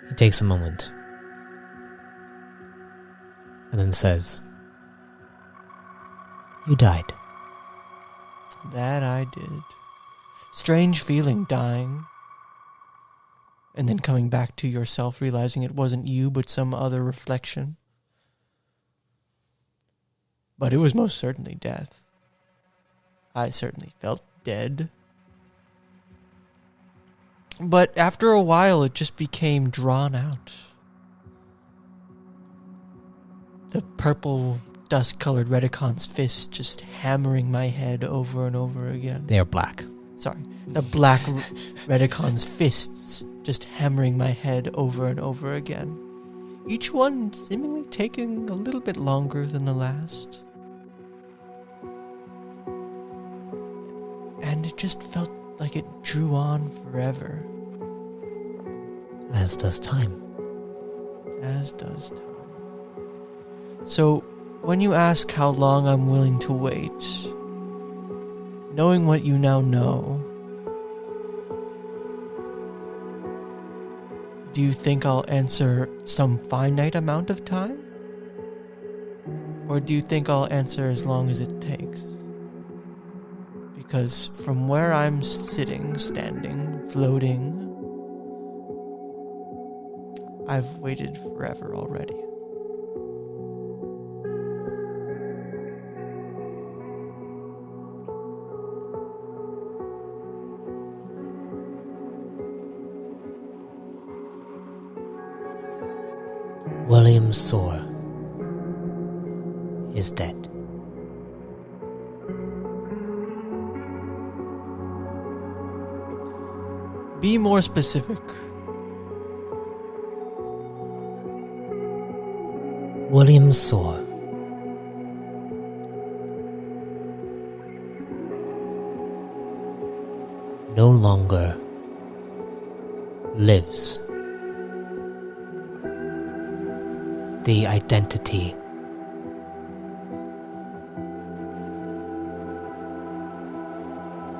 He takes a moment and then says, "You died." That I did. Strange feeling, dying. And then coming back to yourself, realizing it wasn't you, but some other reflection. But it was most certainly death. I certainly felt dead. But after a while, it just became drawn out. The purple, dust-colored Redicon's fists just hammering my head over and over again. They are black. Sorry. The black Redicon's fists just hammering my head over and over again. Each one seemingly taking a little bit longer than the last. And it just felt like it drew on forever. As does time. As does time. So, when you ask how long I'm willing to wait, knowing what you now know, do you think I'll answer some finite amount of time? Or do you think I'll answer as long as it takes? Because from where I'm sitting, standing, floating, I've waited forever already. William Sor is dead. Be more specific. William Sor. No longer lives. The identity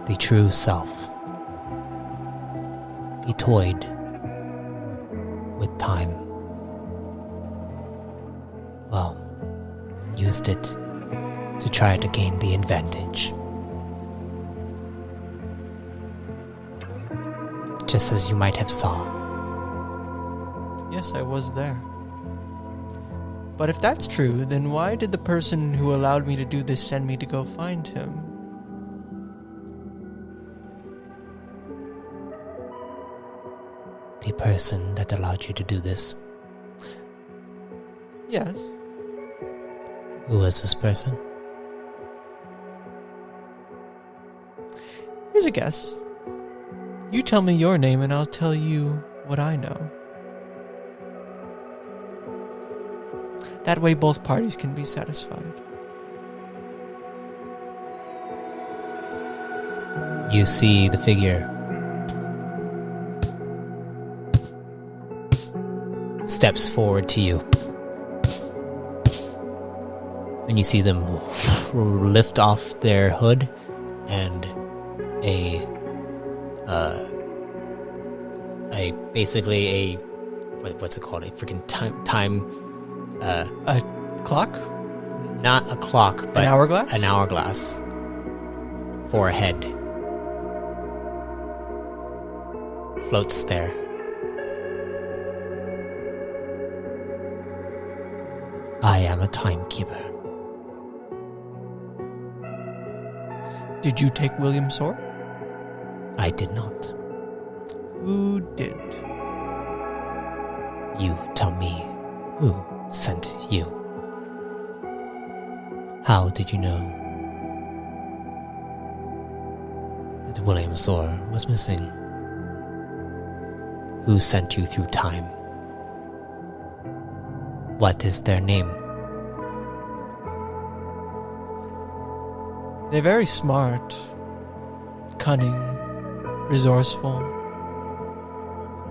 the true self. He toyed with time. Well, used it to try to gain the advantage. Just as you might have saw. Yes, I was there. But if that's true, then why did the person who allowed me to do this send me to go find him? The person that allowed you to do this. Yes. Who was this person? Here's a guess. You tell me your name and I'll tell you what I know. That way both parties can be satisfied. You see the figure steps forward to you. And you see them lift off their hood and what's it called? A freaking time A clock? not a clock, but An hourglass? An hourglass for a head floats there. I am a timekeeper. Did you take William Sor? I did not. Who did? You tell me who sent you. How did you know that William Sor was missing? Who sent you through time? What is their name? They're very smart, cunning, resourceful.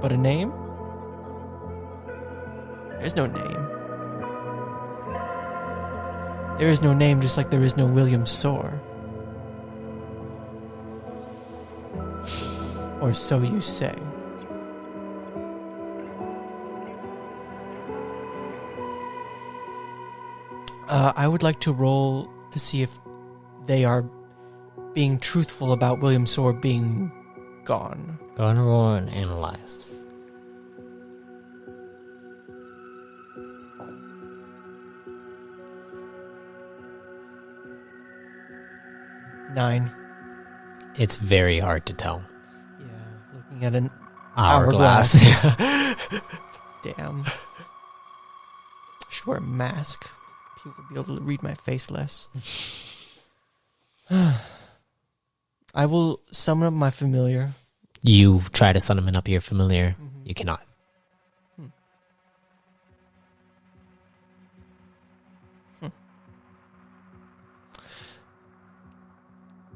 But a name? There's no name. There is no name, just like there is no William Sor. Or so you say. I would like to roll to see if they are being truthful about William Sor being gone. Go and roll and analyze. Nine. It's very hard to tell. Yeah, looking at an Hourglass. Damn. I should wear a mask. People will be able to read my face less. I will summon up my familiar. You try to summon up your familiar. Mm-hmm. You cannot.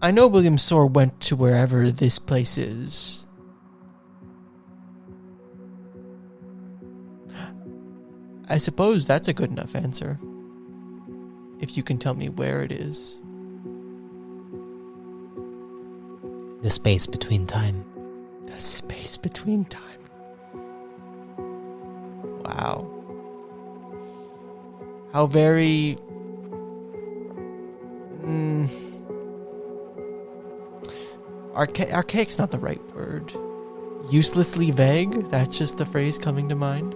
I know William Sor went to wherever this place is. I suppose that's a good enough answer. If you can tell me where it is. The space between time. The space between time. Wow. How very... Archaic's not the right word. Uselessly vague? That's just the phrase coming to mind.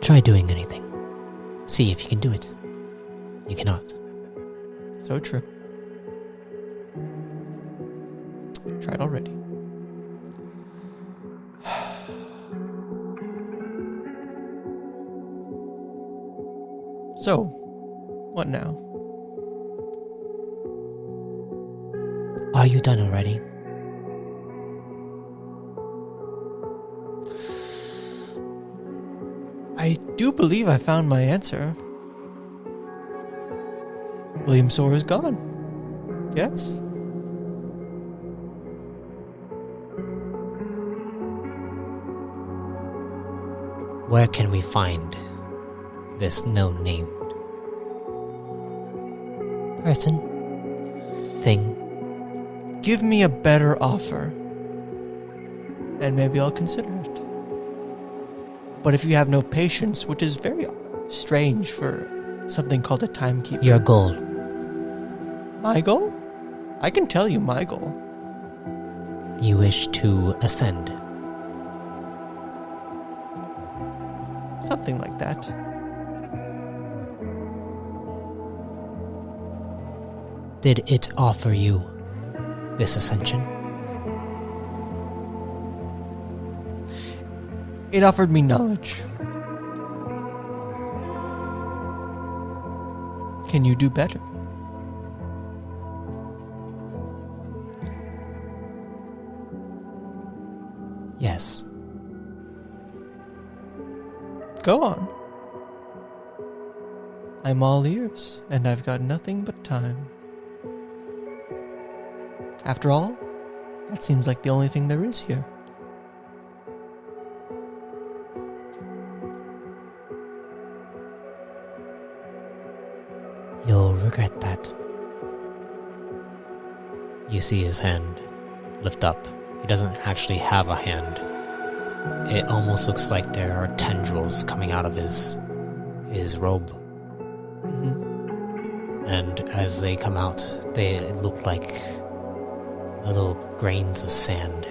Try doing anything. See if you can do it. You cannot. So true. I've tried already. So, what now? Are you done already? I do believe I found my answer. William Sor is gone. Yes? Where can we find this no-named person? Thing? Give me a better offer, and maybe I'll consider it. But if you have no patience, which is very strange for something called a timekeeper. Your goal. My goal? I can tell you my goal. You wish to ascend. Something like that. Did it offer you this ascension? It offered me knowledge. Can you do better? Yes. Go on. I'm all ears, and I've got nothing but time. After all, that seems like the only thing there is here. You'll regret that. You see his hand lift up. He doesn't actually have a hand. It almost looks like there are tendrils coming out of his robe. Mm-hmm. And as they come out, they look like little grains of sand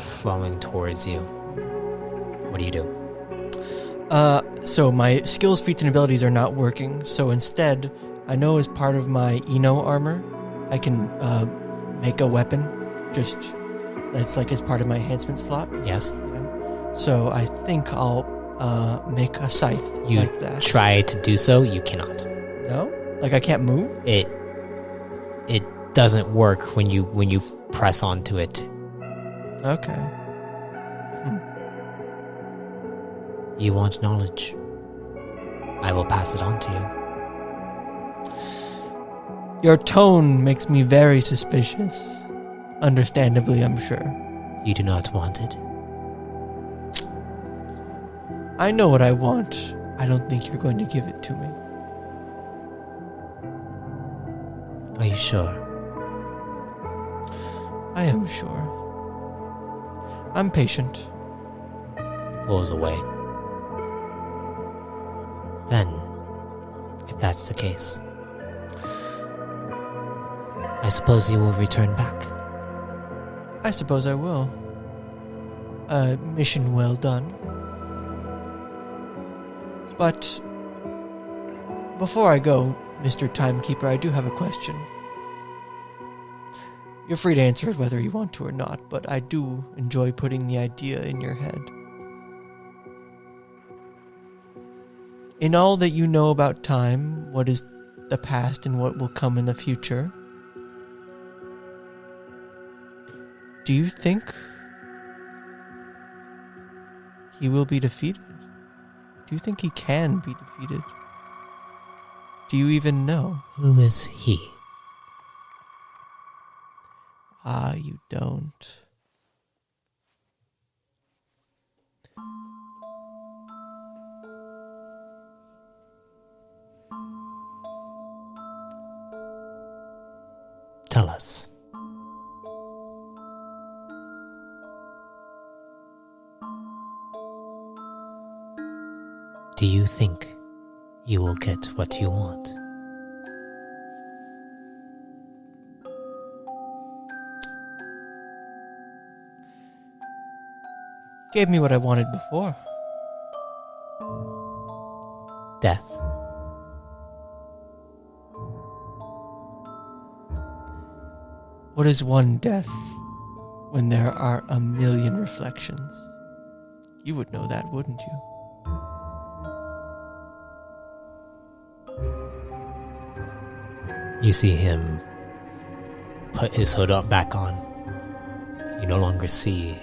flowing towards you. What do you do? So my skills, feats, and abilities are not working. So instead, I know as part of my Eno armor, I can make a weapon. Just it's like as part of my enhancement slot. Yes. Yeah. So I think I'll make a scythe You like that. try to do so, you cannot. No, like I can't move. It doesn't work when you press onto it. Okay. You want knowledge. I will pass it on to you. Your tone makes me very suspicious. Understandably, I'm sure. You do not want it. I know what I want. I don't think you're going to give it to me. Are you sure? I am sure. I'm patient. Pulls away. Then, if that's the case, I suppose you will return back. I suppose I will. Mission well done. But before I go, Mr. Timekeeper, I do have a question. You're free to answer it whether you want to or not, but I do enjoy putting the idea in your head. In all that you know about time, what is the past and what will come in the future, do you think he will be defeated? Do you think he can be defeated? Do you even know? Who is he? Ah, you don't. Tell us. Do you think you will get what you want? Gave me what I wanted before. Death. What is one death when there are a million reflections? You would know that, wouldn't you? You see him put his hood up back on, you no longer see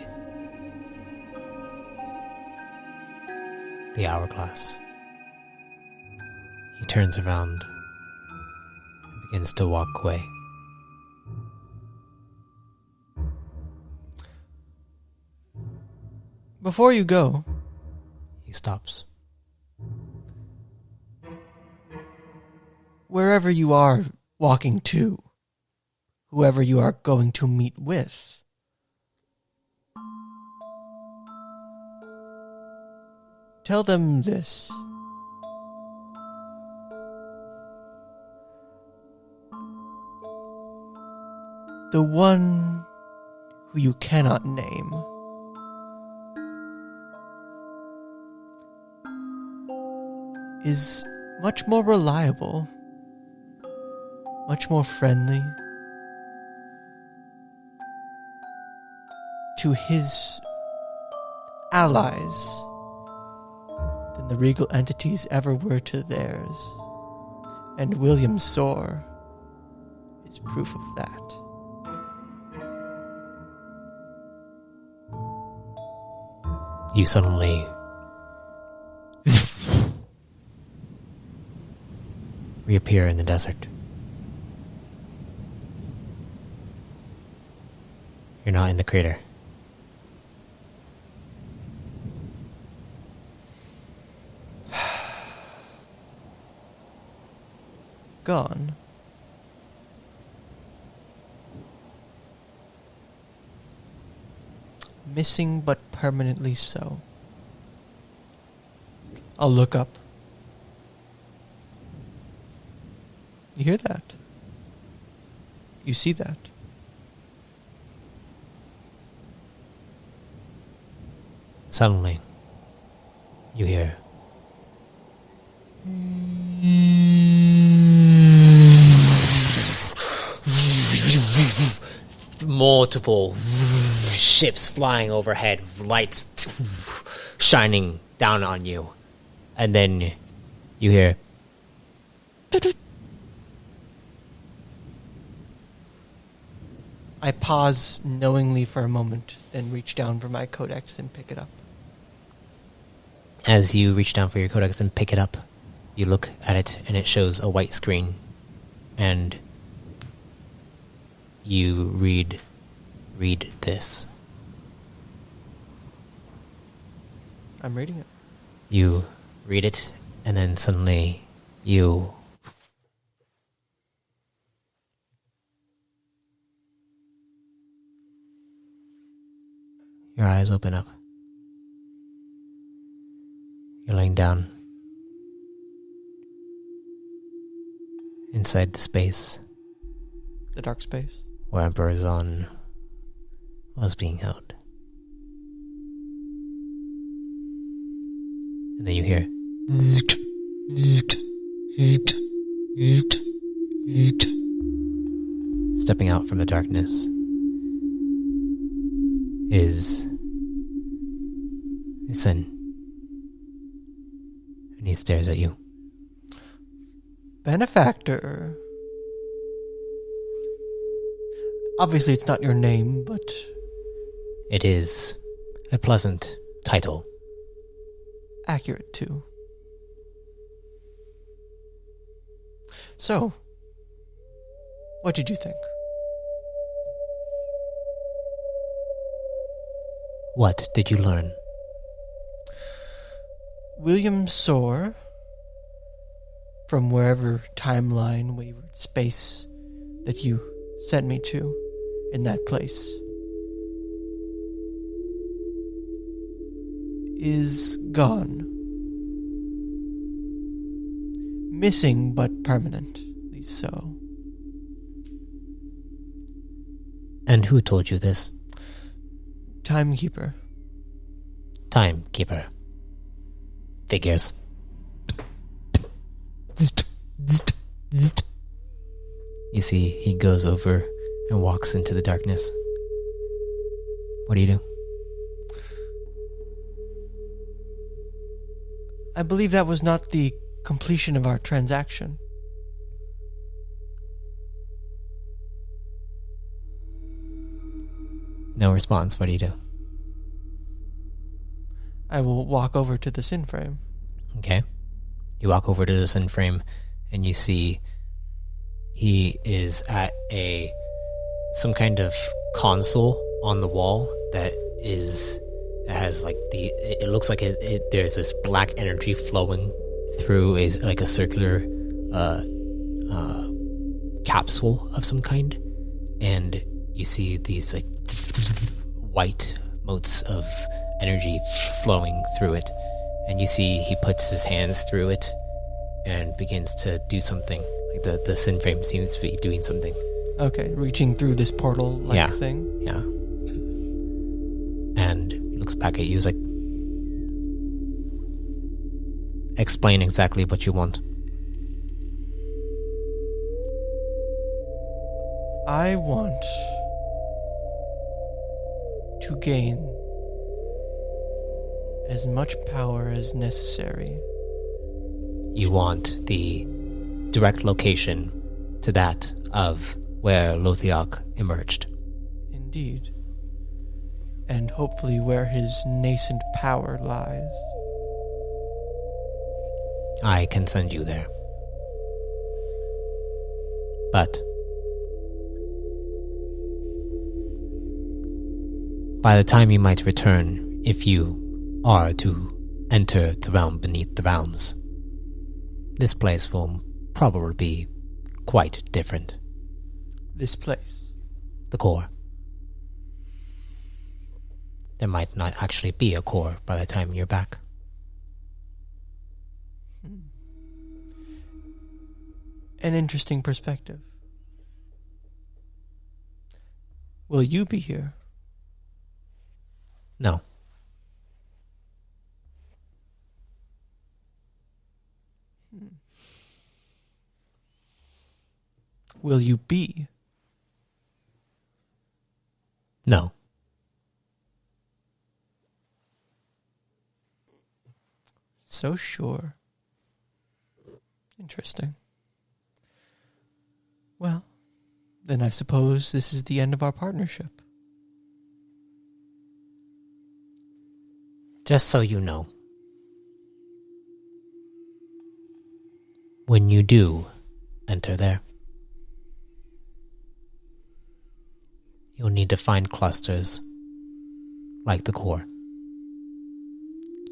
the hourglass. He turns around and begins to walk away. Before you go, He stops. wherever you are walking to, whoever you are going to meet with, tell them this. The one who you cannot name is much more reliable, much more friendly to his allies than the regal entities ever were to theirs. And William Sor is proof of that. You suddenly reappear in the desert. You're not in the crater. Gone. Missing but permanently so. I'll look up. You hear that? You see that? Suddenly, you hear multiple ships flying overhead, lights shining down on you. And then you hear I pause knowingly for a moment, then reach down for my codex and pick it up. As you reach down for your codex and pick it up, you look at it and it shows a white screen. And you read this. I'm reading it. You read it, and then suddenly your eyes open up. You're laying down inside the space The dark space. where Emperor Zon was being held. And then you hear stepping out from the darkness is his son. And he stares at you. Benefactor. Obviously it's not your name, but It is a pleasant title. accurate too. So, what did you think? What did you learn? William Sor, from wherever timeline, wavered space that you sent me to in that place, is gone. Missing but permanently so. And who told you this? Timekeeper. Timekeeper. Figures. You see, he goes over and walks into the darkness. What do you do? I believe that was not the completion of our transaction. No response. What do you do? I will walk over to the sin frame. Okay. You walk over to the sin frame, and you see he is at some kind of console on the wall that has like it looks like there's this black energy flowing through like a circular capsule of some kind, and you see these like white motes of energy flowing through it, and you see he puts his hands through it and begins to do something. Like the sin frame seems to be doing something. Okay, reaching through this portal-like thing. Yeah. And he looks back at you. He's like, explain exactly what you want. I want to gain as much power as necessary. You want the direct location to that of where Lothiok emerged. Indeed. And hopefully where his nascent power lies. I can send you there. But by the time you might return, if you are to enter the realm beneath the realms, this place will probably be quite different. This place? The core. There might not actually be a core by the time you're back. An interesting perspective. Will you be here? No. Will you be? No. So sure. Interesting. Well, then I suppose this is the end of our partnership. Just so you know, when you do enter there, you'll need to find clusters like the core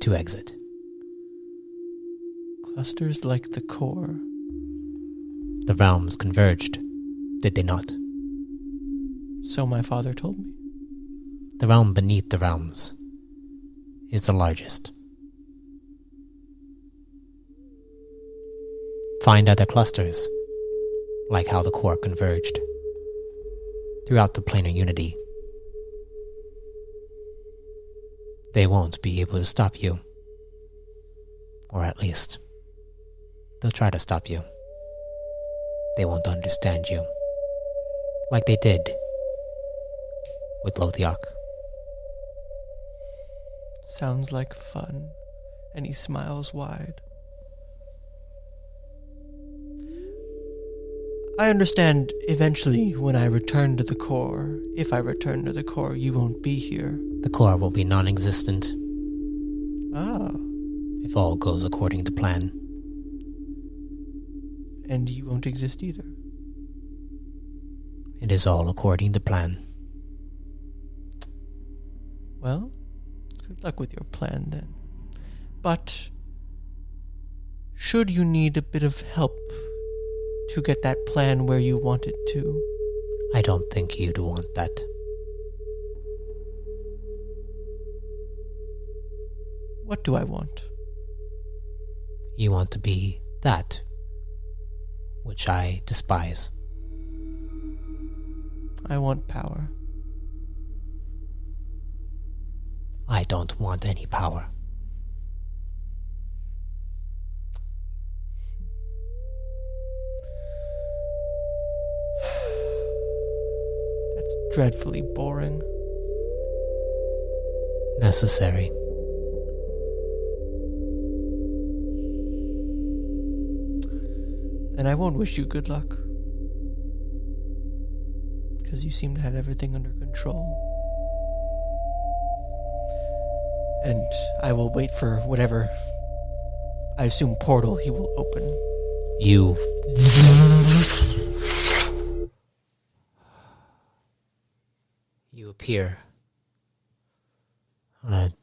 to exit. Clusters like the core? The realms converged, did they not? So my father told me. The realm beneath the realms is the largest. Find other clusters, like how the core converged, throughout the planar unity. They won't be able to stop you. Or at least, they'll try to stop you. They won't understand you, like they did with Lothiok. Sounds like fun, and he smiles wide. I understand eventually when I return to the core, if I return to the core, you won't be here. The core will be non-existent. Ah. If all goes according to plan. And you won't exist either. It is all according to plan. Well, good luck with your plan then. But should you need a bit of help to get that plan where you want it to? I don't think you'd want that. What do I want? You want to be that which I despise. I want power. I don't want any power. That's dreadfully boring. Necessary. Then I won't wish you good luck. Because you seem to have everything under control. And I will wait for whatever, I assume, portal he will open. You appear on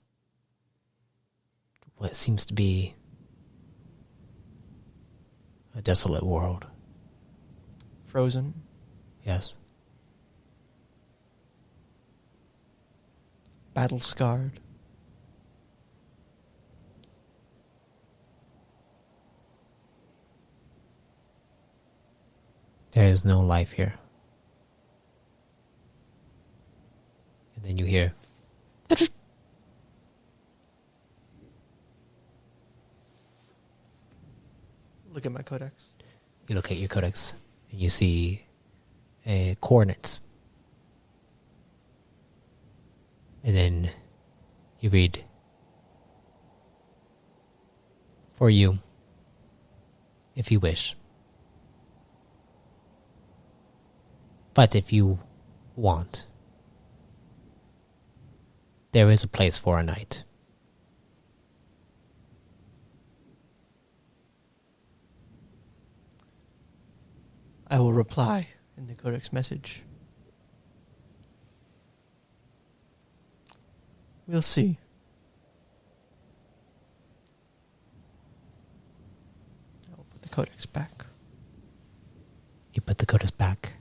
what seems to be a desolate world. Frozen. Yes. Battle scarred. There is no life here. And then you hear Look at my codex. you look at your codex and you see coordinates. And then you read, for you, if you wish. But if you want, there is a place for a night. I will reply in the codex message. We'll see. I will put the codex back. You put the codex back.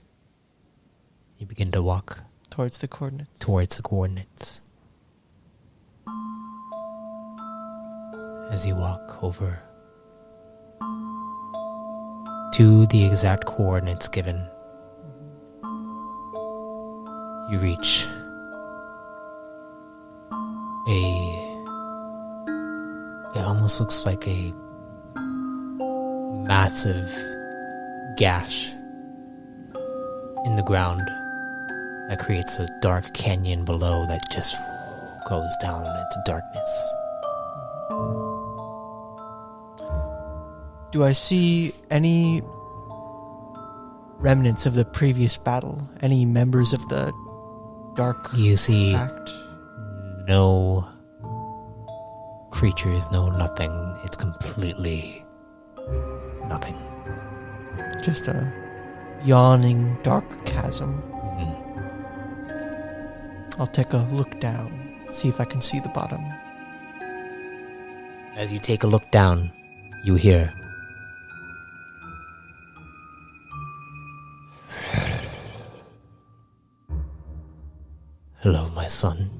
You begin to walk Towards the coordinates. towards the coordinates. As you walk over to the exact coordinates given, you reach it almost looks like a massive gash in the ground that creates a dark canyon below that just goes down into darkness. Do I see any remnants of the previous battle? Any members of the Dark You see Pact? no creatures, no nothing. It's completely nothing. Just a yawning dark chasm. I'll take a look down, see if I can see the bottom. As you take a look down, you hear "Hello, my son."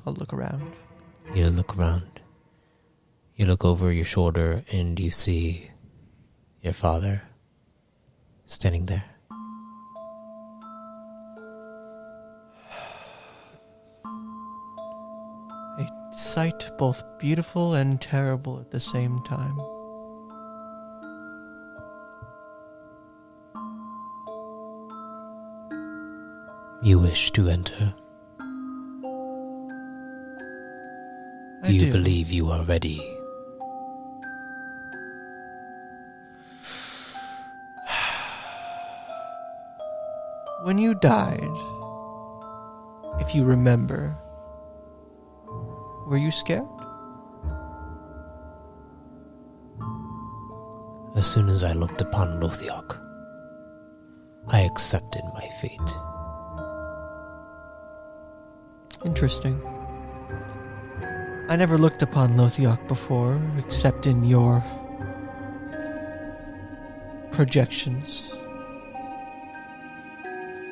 I'll look around. You look around. You look over your shoulder and you see your father standing there. A sight both beautiful and terrible at the same time. You wish to enter. Do you believe you are ready? When you died, if you remember, were you scared? As soon as I looked upon Lothiok, I accepted my fate. Interesting. I never looked upon Lothiok before, except in your projections.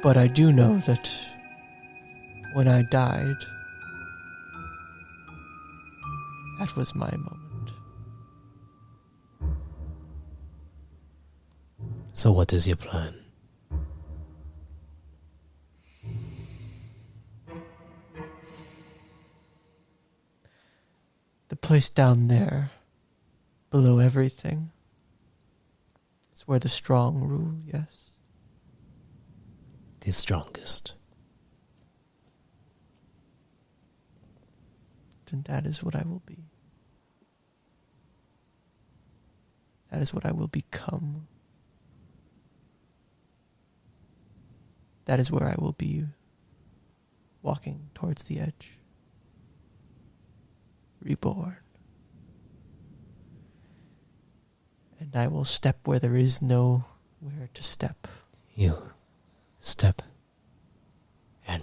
But I do know that when I died, that was my moment. So what is your plan? The place down there, below everything, is where the strong rule, yes? The strongest. Then that is what I will be. That is what I will become. That is where I will be walking towards the edge. Reborn. And I will step where there is nowhere to step. You step and